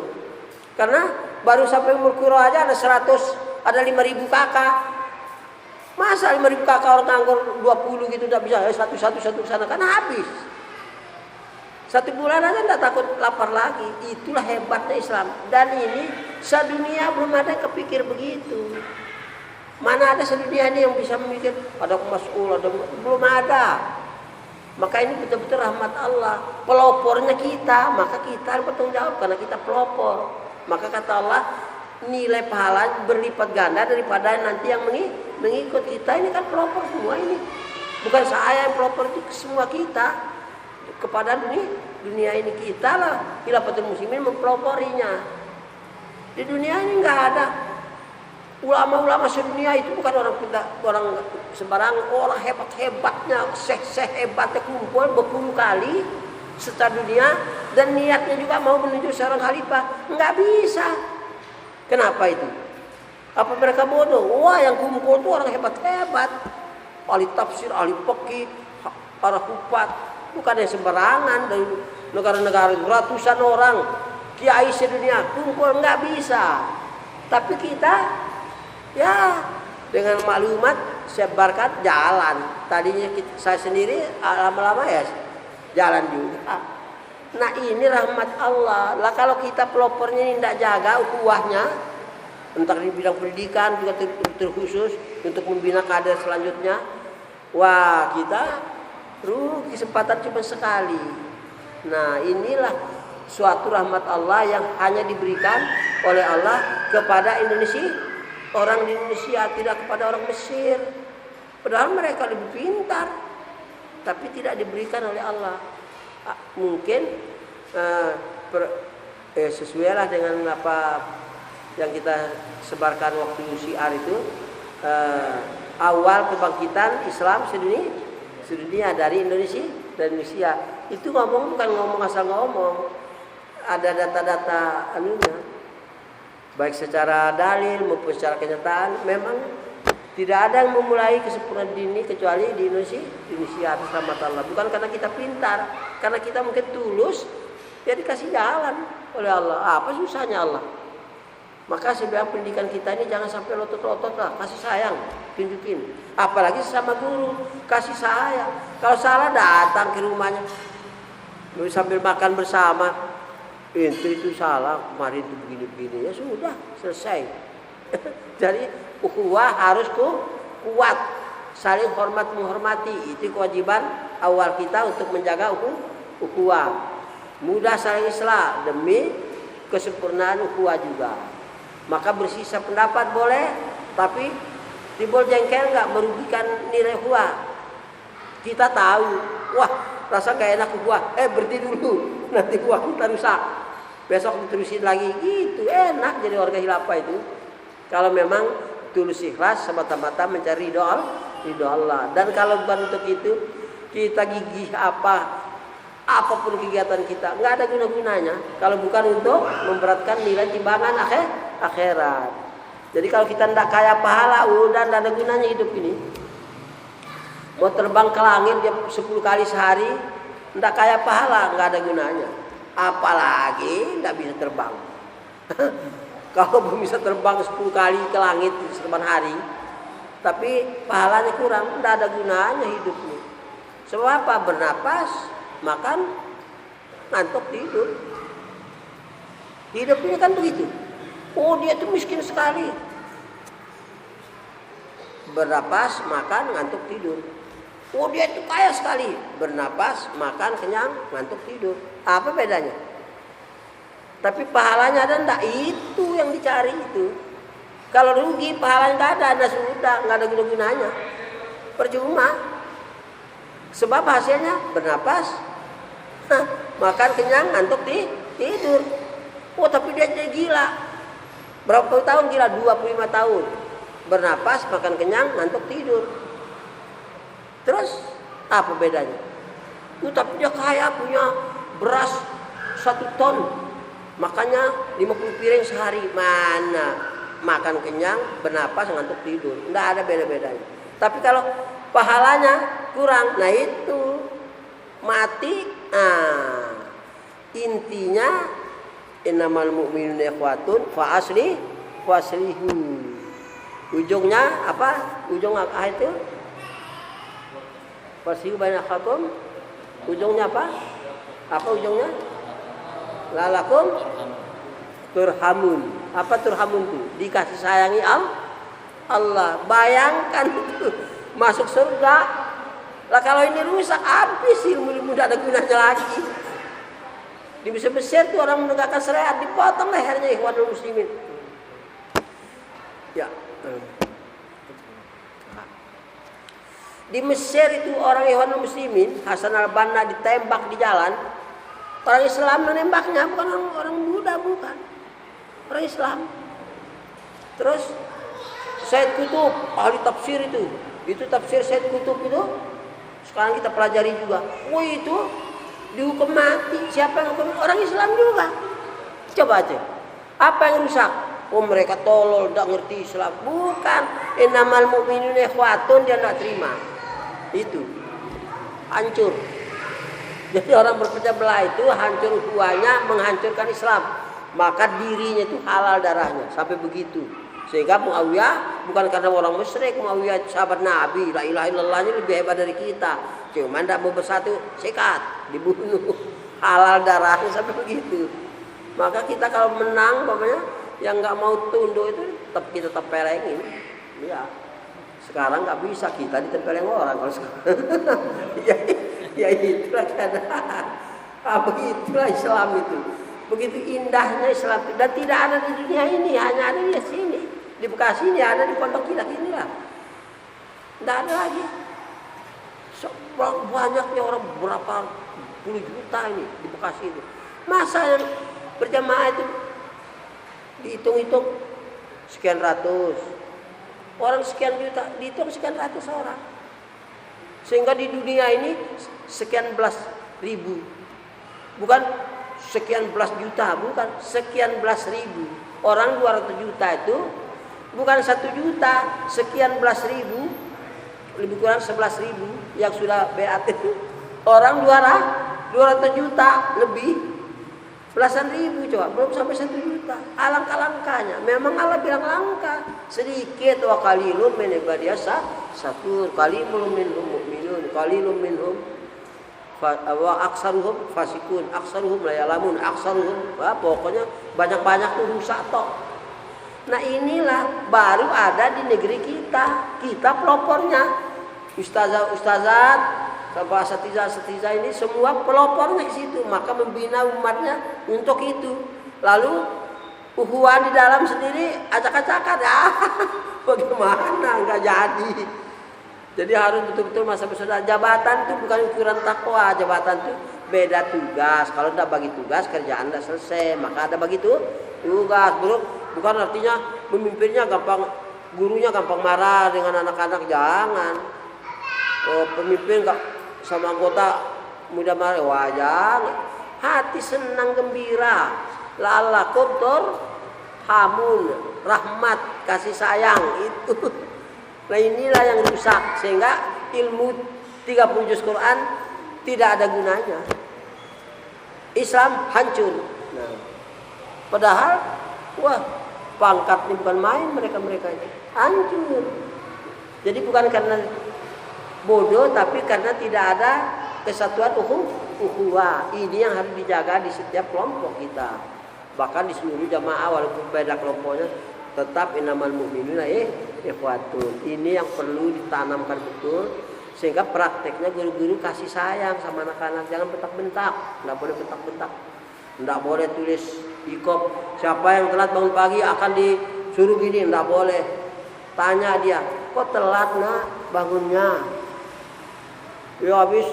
Karena baru sampai umur kuro aja ada 5.000 kakak. Masa 5.000 kakak orang nganggur 20 gitu tidak bisa satu sana kan habis. 1 bulan aja tidak takut lapar lagi. Itulah hebatnya Islam. Dan ini sedunia belum ada yang kepikir begitu. Mana ada sedunia ini yang bisa memikir ada mas'ul, belum ada. Maka ini betul-betul rahmat Allah. Pelopornya kita, maka kita bertanggung jawab karena kita pelopor. Maka kata Allah, nilai pahala berlipat ganda daripada nanti yang mengikut kita. Ini kan pelopor semua ini. Bukan saya yang pelopor, itu semua kita. Kepada dunia ini kita lah Khilafatul Muslimin mempeloporinya. Di dunia ini nggak ada ulama-ulama sedunia itu bukan orang sembarang, orang hebat-hebatnya, syekh hebatnya kumpul berpuluh kali secara dunia dan niatnya juga mau menuju seorang khalifah. Nggak bisa. Kenapa itu? Apa mereka bodoh? Wah, yang kumpul itu orang hebat-hebat, ahli tafsir, ahli fikih, para huffaz. Bukan yang sembarangan dari negara-negara ratusan orang kiai sedunia kumpul, nggak bisa. Tapi kita ya dengan maklumat sebarkan jalan. Tadinya saya sendiri lama-lama ya jalan juga. Nah ini rahmat Allah. Lah kalau kita pelopornya ini tidak jaga ukhuwahnya, entah di bidang pendidikan juga terkhusus untuk membina kader selanjutnya, wah kita rugi, kesempatan cuma sekali. Nah inilah suatu rahmat Allah yang hanya diberikan oleh Allah kepada Indonesia, orang di Indonesia, tidak kepada orang Mesir. Padahal mereka lebih pintar, tapi tidak diberikan oleh Allah. Mungkin sesuai lah dengan apa yang kita sebarkan waktu syiar itu, awal kebangkitan Islam sedunia dari Indonesia dan Indonesia. Itu ngomong bukan ngomong asal ngomong. Ada data-data anunya. Baik secara dalil maupun secara kenyataan, memang tidak ada yang memulai kesempurnaan dini kecuali di Indonesia atas rahmat Allah. Bukan karena kita pintar, karena kita mungkin tulus, ya dikasih jalan oleh Allah. Apa susahnya Allah? Maka saya bilang pendidikan kita ini jangan sampai lotot-lotot lah, kasih sayang, tunjukin. Apalagi sesama guru, kasih sayang. Kalau salah datang ke rumahnya, sambil makan bersama, itu salah, kemarin itu begini-begini, ya sudah selesai. Jadi ukhuwah harus kuat, saling hormat menghormati, itu kewajiban awal kita untuk menjaga ukhuwah. Mudah saling islah demi kesempurnaan ukhuwah juga. Maka bersisa pendapat boleh, tapi timbul jengkel nggak merugikan nilai ukhuwah. Kita tahu, wah rasa gak enak ukhuwah, berhenti dulu, nanti ukhuwah kita rusak. Besok diterusin lagi, gitu enak jadi warga khilafah itu. Kalau memang tulus ikhlas semata-mata mencari ridho Allah. Dan kalau bukan untuk itu, kita gigih apapun kegiatan kita, nggak ada guna-gunanya kalau bukan untuk memberatkan nilai timbangan akhirat. Jadi kalau kita tidak kaya pahala, udah tidak ada gunanya hidup ini. Mau terbang ke langit dia 10 kali sehari, tidak kaya pahala, nggak ada gunanya. Apalagi tidak bisa terbang. Kalau belum bisa terbang 10 kali ke langit sekian hari, tapi pahalanya kurang, tidak ada gunanya hidupnya. Sebab apa? Bernapas, makan, ngantuk, tidur. Hidup ini kan begitu. Oh dia itu miskin sekali. Bernapas, makan, ngantuk, tidur. Oh dia itu kaya sekali. Bernapas, makan, kenyang, ngantuk, tidur. Apa bedanya? Tapi pahalanya ada enggak? Itu yang dicari itu. Kalau rugi pahalanya nggak ada, anda sudah nggak ada gunanya, percuma. Sebab hasilnya bernapas, makan kenyang, ngantuk tidur. Oh tapi dia jadi gila. Berapa tahun gila? 25 tahun. Bernapas, makan kenyang, ngantuk tidur. Terus apa bedanya? Tapi dia kaya, punya beras 1 ton, makannya 50 piring sehari. Mana? Makan kenyang, bernapas, ngantuk tidur. Nggak ada beda-bedanya. Tapi kalau pahalanya kurang, nah itu mati. Intinya innamal mu'minuna ikhwatun fa aslihu. Ujungnya apa? Ujung ayat itu faslihu baina khatum. Ujungnya apa? Apa ujungnya? Lalakum turhamun. Apa turhamun itu? Dikasih sayangi Allah. Bayangkan itu masuk surga. Lah kalau ini rusak, habis ilmu tidak ada gunanya lagi. Di Mesir itu orang menegakkan syariat, dipotong lehernya ikhwanul muslimin. Ya. Di Mesir itu orang ikhwanul muslimin, Hasan al-Banna ditembak di jalan. Orang Islam menembaknya, bukan orang Buddha, bukan. Orang Islam. Terus Said Qutb, ahli tafsir itu tafsir Said Qutb itu sekarang kita pelajari juga. Oh itu dihukum mati. Siapa yang hukum? Orang Islam juga. Coba aja. Apa yang rusak? Oh mereka tolol, tidak ngerti Islam. Bukan. Innamal mu'minuna ikhwatun, dia tidak terima. Itu hancur. Jadi orang berpecah belah itu hancur ukhuwahnya, menghancurkan Islam. Maka dirinya itu halal darahnya sampai begitu. Sehingga Muawiyah bukan karena orang musyrik, Muawiyah sahabat Nabi, la ilaha illallahnya lebih hebat dari kita. Cuma tidak mau bersatu, sikat, dibunuh. Halal darahnya sampai begitu. Maka kita kalau menang, pokoknya yang nggak mau tunduk itu kita tempelengin. Ya. Sekarang nggak bisa, kita ditempeleng orang kalau sekarang. ya itulah keadaan. Begitulah Islam itu. Begitu indahnya Islam itu. Dan tidak ada di dunia ini, hanya ada di sini. Di Bekasi ini ada, di Pondok Indah inilah. Tidak ada lagi. Banyaknya orang berapa puluh juta ini di Bekasi itu. Masa yang berjamaah itu dihitung-hitung sekian ratus. Orang sekian juta, dihitung sekian ratus orang. Sehingga di dunia ini sekian belas ribu. Bukan sekian belas juta, bukan sekian belas ribu. Orang 200 juta itu bukan 1 juta, sekian belas ribu, lebih kurang 11 ribu yang sudah BAT itu. Orang 200 juta lebih, belasan ribu coba, belum sampai 1 juta. Alangkah-langkahnya, memang Allah bilang langka. Sedikit wa qalilun min ibadiyas syakur, qalilun minhum mu'minun, qalilun minhum wa aksaruhum fasikun, aksaruhum la ya'lamun, aksaruhum, pokoknya banyak-banyak tuh rusak toh. Nah inilah baru ada di negeri kita pelopornya, ustazah-ustazat, asatidzah ini semua pelopornya di situ, maka membina umatnya untuk itu. Lalu ukhuwah di dalam sendiri acak-acakan, bagaimana nggak jadi. Jadi harus betul-betul masa bersaudara. Jabatan itu bukan ukuran takwa, jabatan itu beda tugas. Kalau tidak bagi tugas, kerjaan tidak selesai. Maka ada bagi tugas. Bukan artinya pemimpinnya gampang, gurunya gampang marah dengan anak-anak, jangan. Pemimpin nggak sama anggota mudah marah, jangan. Hati senang gembira, lalakum turhamun, rahmat, kasih sayang itu. Nah inilah yang rusak, sehingga ilmu 30 juz Quran tidak ada gunanya. Islam hancur. Nah, padahal pangkat ini bukan main, mereka ini hancur. Jadi bukan karena bodoh, tapi karena tidak ada kesatuan ukhuwah. Ini yang harus dijaga di setiap kelompok kita. Bahkan di seluruh jamaah walaupun beda kelompoknya, tetap innamal mu'minuna ikhwatun. Ini yang perlu ditanamkan betul, sehingga prakteknya guru-guru kasih sayang sama anak-anak, jangan bentak-bentak. Enggak boleh bentak-bentak. Enggak boleh tulis ikop, siapa yang telat bangun pagi akan Suruh gini, enggak boleh. Tanya dia, kok telat nak bangunnya? Ya habis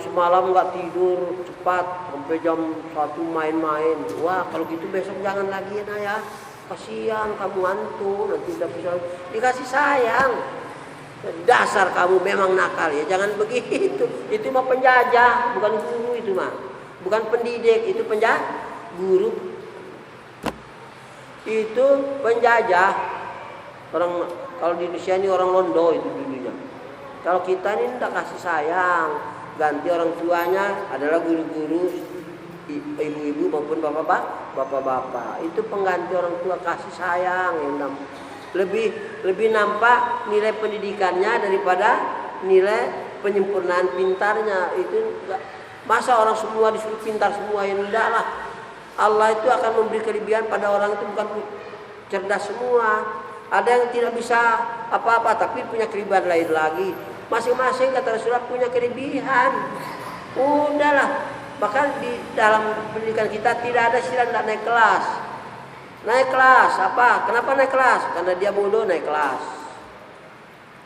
semalam nggak tidur cepat sampai jam 1 main-main. Wah kalau gitu besok jangan lagi ya. Kasihan kamu ngantuk, nanti udah bisa dikasih sayang. Dasar kamu memang nakal ya, jangan begitu. Itu mah penjajah, bukan guru itu mah. Bukan pendidik, itu guru. Itu penjajah. Orang kalau di Indonesia ini orang londo itu dulunya. Kalau kita ini tidak kasih sayang, ganti orang tuanya adalah guru-guru, ibu-ibu maupun bapak-bapak. Itu pengganti orang tua kasih sayang yang lebih nampak nilai pendidikannya daripada nilai penyempurnaan pintarnya. Itu masa orang semua disuruh pintar semua, yang enggak lah. Allah itu akan memberi kelebihan pada orang itu bukan cerdas semua. Ada yang tidak bisa apa-apa tapi punya kelebihan lain lagi. Masing-masing kata Rasulullah punya kelebihan. Udahlah. Bahkan di dalam pendidikan kita tidak ada istilah tidak naik kelas. Naik kelas apa? Kenapa naik kelas? Karena dia bodoh naik kelas.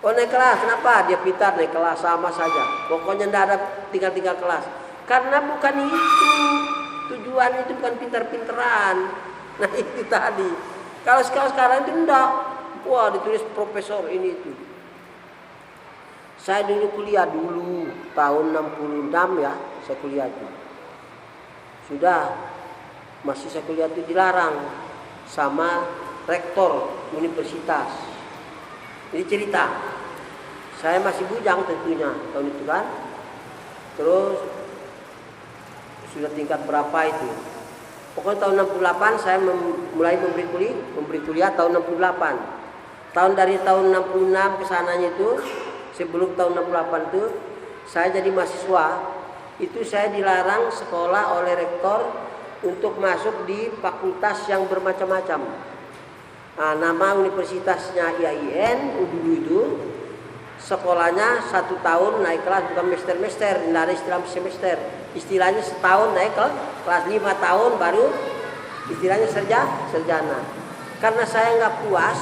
Oh naik kelas, kenapa? Dia pintar naik kelas, sama saja. Pokoknya tidak ada tinggal kelas. Karena bukan itu. Tujuan itu bukan pintar-pinteran. Nah itu tadi. Kalau sekarang itu enggak. Wah ditulis profesor ini itu. Saya dulu kuliah tahun 66 ya, saya kuliah itu. Sudah masih saya kuliah itu dilarang sama rektor universitas. Ini cerita. Saya masih bujang tentunya tahun itu kan. Terus sudah tingkat berapa itu? Pokoknya tahun 68 saya mulai memberi kuliah tahun 68. Dari tahun 66 ke sananya itu, sebelum tahun 68 itu saya jadi mahasiswa. Itu saya dilarang sekolah oleh rektor untuk masuk di fakultas yang bermacam-macam. Nah, nama universitasnya IAIN dulu itu sekolahnya 1 tahun naik kelas, bukan mester-mester, tidak ada istilah semester. Istilahnya setahun naik kelas 5 tahun baru istilahnya sarjana. Karena saya nggak puas,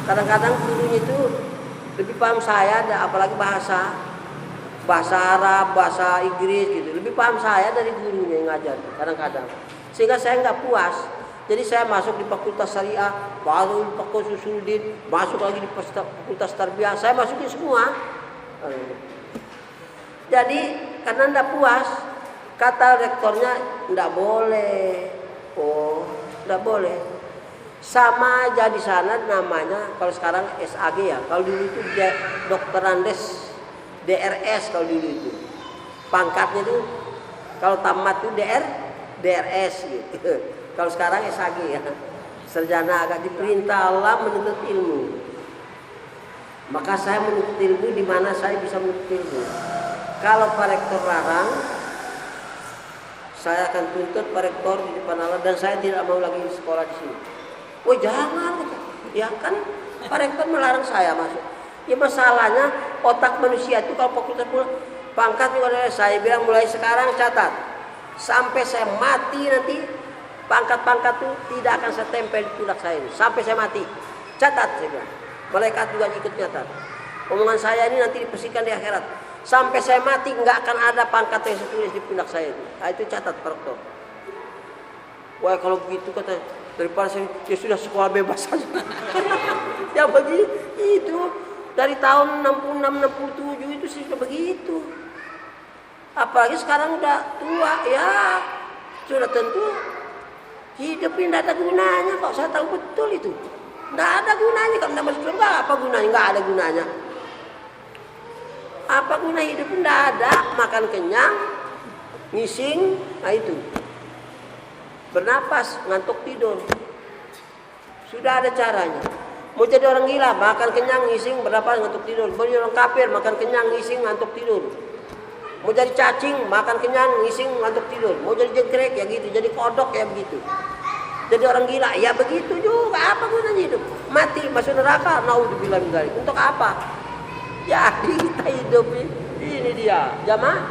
kadang-kadang gurunya itu lebih paham saya, apalagi bahasa Arab, bahasa Inggris gitu, lebih paham saya dari gurunya yang ngajar kadang-kadang. Sehingga saya nggak puas. Jadi saya masuk di fakultas syariah, baru di fakultas usuluddin, masuk lagi di fakultas tarbiyah, saya masukin semua. Jadi karena nggak puas, kata rektornya nggak boleh. Oh, nggak boleh. Sama aja di sana namanya, kalau sekarang SAG ya, kalau dulu itu dokterandes, DRS kalau dulu itu. Pangkatnya itu kalau tamat itu DRS gitu. Kalau sekarang SAG ya. Sarjana agak diperintah Allah menuntut ilmu. Maka saya menuntut ilmu di mana saya bisa menuntut ilmu. Kalau Pak Rektor larang, saya akan tuntut Pak Rektor di depan Allah dan saya tidak mau lagi sekolah di sini. Oh jangan, ya kan Pak Rektor melarang saya masuk. Ya masalahnya otak manusia itu kalau fakultas pangkat juga saya bilang mulai sekarang catat. Sampai saya mati nanti pangkat-pangkat itu tidak akan saya tempel di pundak saya ini. Sampai saya mati. Catat saya bilang. Malaikat juga ikut catat. Omongan saya ini nanti dipersihkan di akhirat. Sampai saya mati nggak akan ada pangkat yang saya tulis di pundak saya itu. Nah, itu catat Pak Rektor. Wah kalau begitu kata daripada saya ya sudah sekolah bebas saja. Ya begitu dari tahun 66 67 itu sudah begitu. Apalagi sekarang udah tua ya, sudah tentu hidup ini tidak ada gunanya kok. Saya tahu betul itu. Tidak ada gunanya kalau tidak masuk surga. Apa gunanya? Nggak ada gunanya. Apa guna hidup? Tidak ada. Makan kenyang, ngising, nah itu. Bernapas, ngantuk tidur. Sudah ada caranya. Mau jadi orang gila, makan kenyang, ngising, bernapas, ngantuk tidur. Mau jadi orang kafir, makan kenyang, ngising, ngantuk tidur. Mau jadi cacing, makan kenyang, ngising, ngantuk tidur. Mau jadi jengkrek, ya gitu. Jadi kodok, ya begitu. Jadi orang gila, ya begitu juga. Apa gunanya hidup? Mati, masuk neraka, naudzubillah min dzalik. Untuk apa? Jadi kita hidup ini dia. Jamaah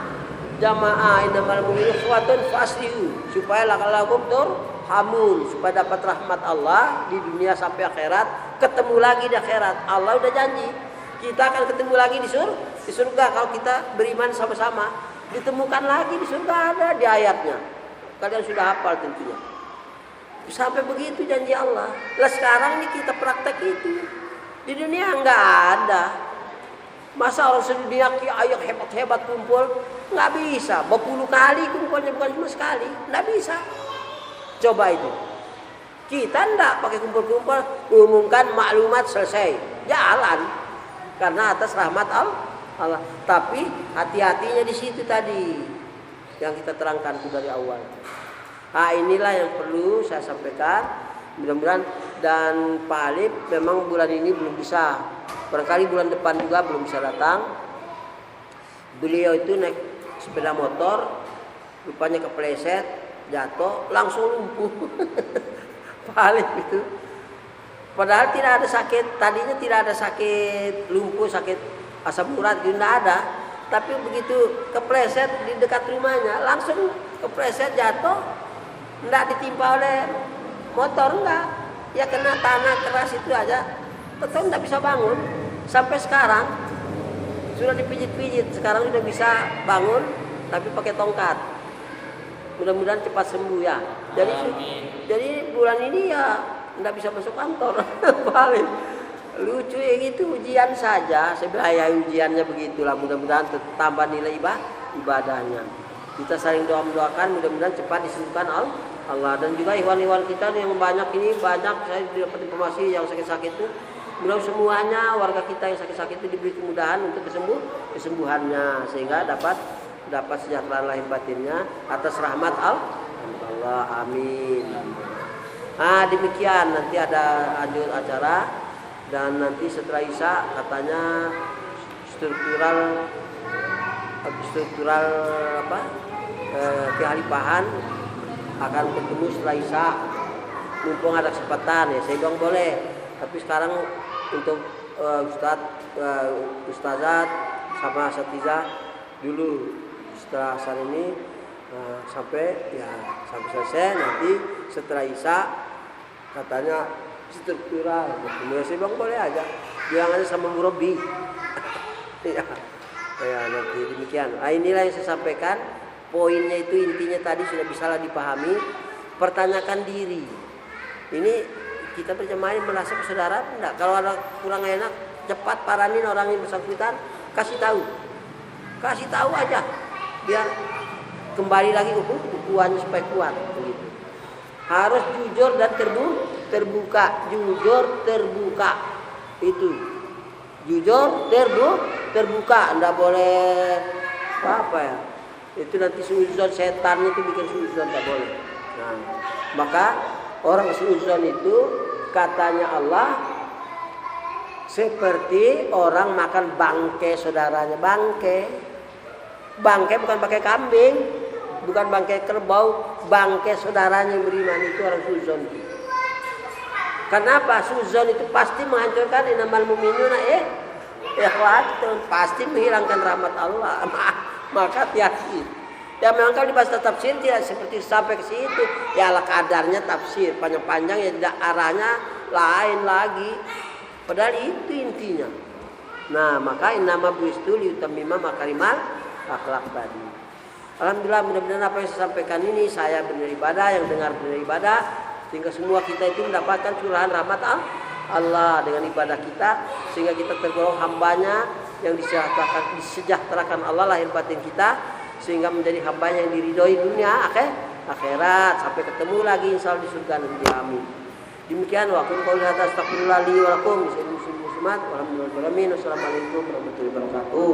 jamaah innamal mu'minuna ikhwatun faslihu supaya lakum turhamun, supaya dapat rahmat Allah di dunia sampai akhirat, ketemu lagi di akhirat. Allah udah janji kita akan ketemu lagi di surga kalau kita beriman sama-sama. Ditemukan lagi di surga, ada di ayatnya. Kalian sudah hafal tentunya. Sampai begitu janji Allah. Lah sekarang ini kita praktek itu. Di dunia enggak ada. Masa orang sedunia ayo hebat-hebat kumpul, nggak bisa. Berpuluh kali kumpulnya, bukan cuma sekali, nggak bisa. Coba itu. Kita ndak pakai kumpul-kumpul, umumkan maklumat selesai, jalan. Karena atas rahmat Allah. Tapi hati-hatinya di situ tadi yang kita terangkan itu dari awal. Nah inilah yang perlu saya sampaikan. Mudah-mudahan, dan Pak Alif memang bulan ini belum bisa. Barangkali bulan depan juga belum bisa datang. Beliau itu naik sepeda motor, rupanya kepleset, jatuh, langsung lumpuh. Pak Alif itu. Padahal tidak ada sakit, tadinya tidak ada sakit lumpuh, sakit asam urat, itu tidak ada. Tapi begitu kepleset di dekat rumahnya, langsung kepleset jatuh, tidak ditimpa oleh motor, enggak. Ya kena tanah keras itu aja, tetap tidak bisa bangun. Sampai sekarang sudah dipijit-pijit, sekarang sudah bisa bangun tapi pakai tongkat. Mudah-mudahan cepat sembuh ya. Jadi bulan ini ya tidak bisa masuk kantor. Paling lucu ya gitu, ujian saja. Sebenarnya ujiannya begitulah. Mudah-mudahan tambah nilai ibadahnya. Kita saling doakan, mudah-mudahan cepat disembuhkan Allah. Dan juga ikhwan-ikhwan kita yang banyak ini, banyak saya dapat informasi yang sakit-sakit itu. Mudah semuanya warga kita yang sakit-sakit itu diberi kemudahan untuk kesembuhannya, sehingga dapat sejahtera lahir batinnya atas rahmat Allah. Amin. Nah demikian, nanti ada lanjut acara, dan nanti setelah Isya katanya struktural kehalifahan akan bertemu setelah Isya. Mumpung ada kesempatan ya, saya bilang boleh. Tapi sekarang untuk ustazat sama asatidzah dulu, setelah asar ini sampai selesai. Nanti setelah Isya katanya struktural. Saya bilang boleh aja, bilang aja sama murabi. Ya nanti demikian. Inilah yang saya sampaikan. Poinnya itu intinya tadi sudah bisa dipahami. Pertanyakan diri. Ini kita berjamaah merasa persaudaraan enggak? Kalau ada kurang enak, cepat paranin orang yang bersangkutan, kasih tahu aja, biar kembali lagi ukurannya supaya kuat. Begitu. Harus jujur dan terbuka. Jujur terbuka itu. Jujur terbuka, enggak boleh apa ya? Itu nanti suudzon, setan itu bikin suudzon, enggak boleh. Nah, maka orang suudzon itu katanya Allah seperti orang makan bangkai saudaranya. Bangkai bukan pakai kambing, bukan bangkai kerbau, bangkai saudaranya yang beriman, itu orang suudzon. Kenapa? Suudzon itu pasti menghancurkan innamal mu'minuna ikhwatun, pasti menghilangkan rahmat Allah. Maka hati-hati. Ya memang kalau dibahas tafsir tidak seperti sampai ke situ. Ya ala kadarnya tafsir panjang-panjang, ya tidak arahnya lain lagi. Padahal itu intinya. Nah maka innama buistu liutammima makarimal akhlak tadi. Alhamdulillah, mudah-mudahan apa yang saya sampaikan ini saya benar ibadah, yang dengar benar ibadah, sehingga semua kita itu mendapatkan curahan rahmat Allah dengan ibadah kita, sehingga kita tergolong hambanya yang disejahterakan Allah lahir batin kita, sehingga menjadi hambanya yang diridhoi dunia akhirat, sampai ketemu lagi insyaallah di surga nanti. Amin. Demikian wa qul qouli hadza astaghfirullah li wa lakum. Wassalamualaikum warahmatullahi wabarakatuh.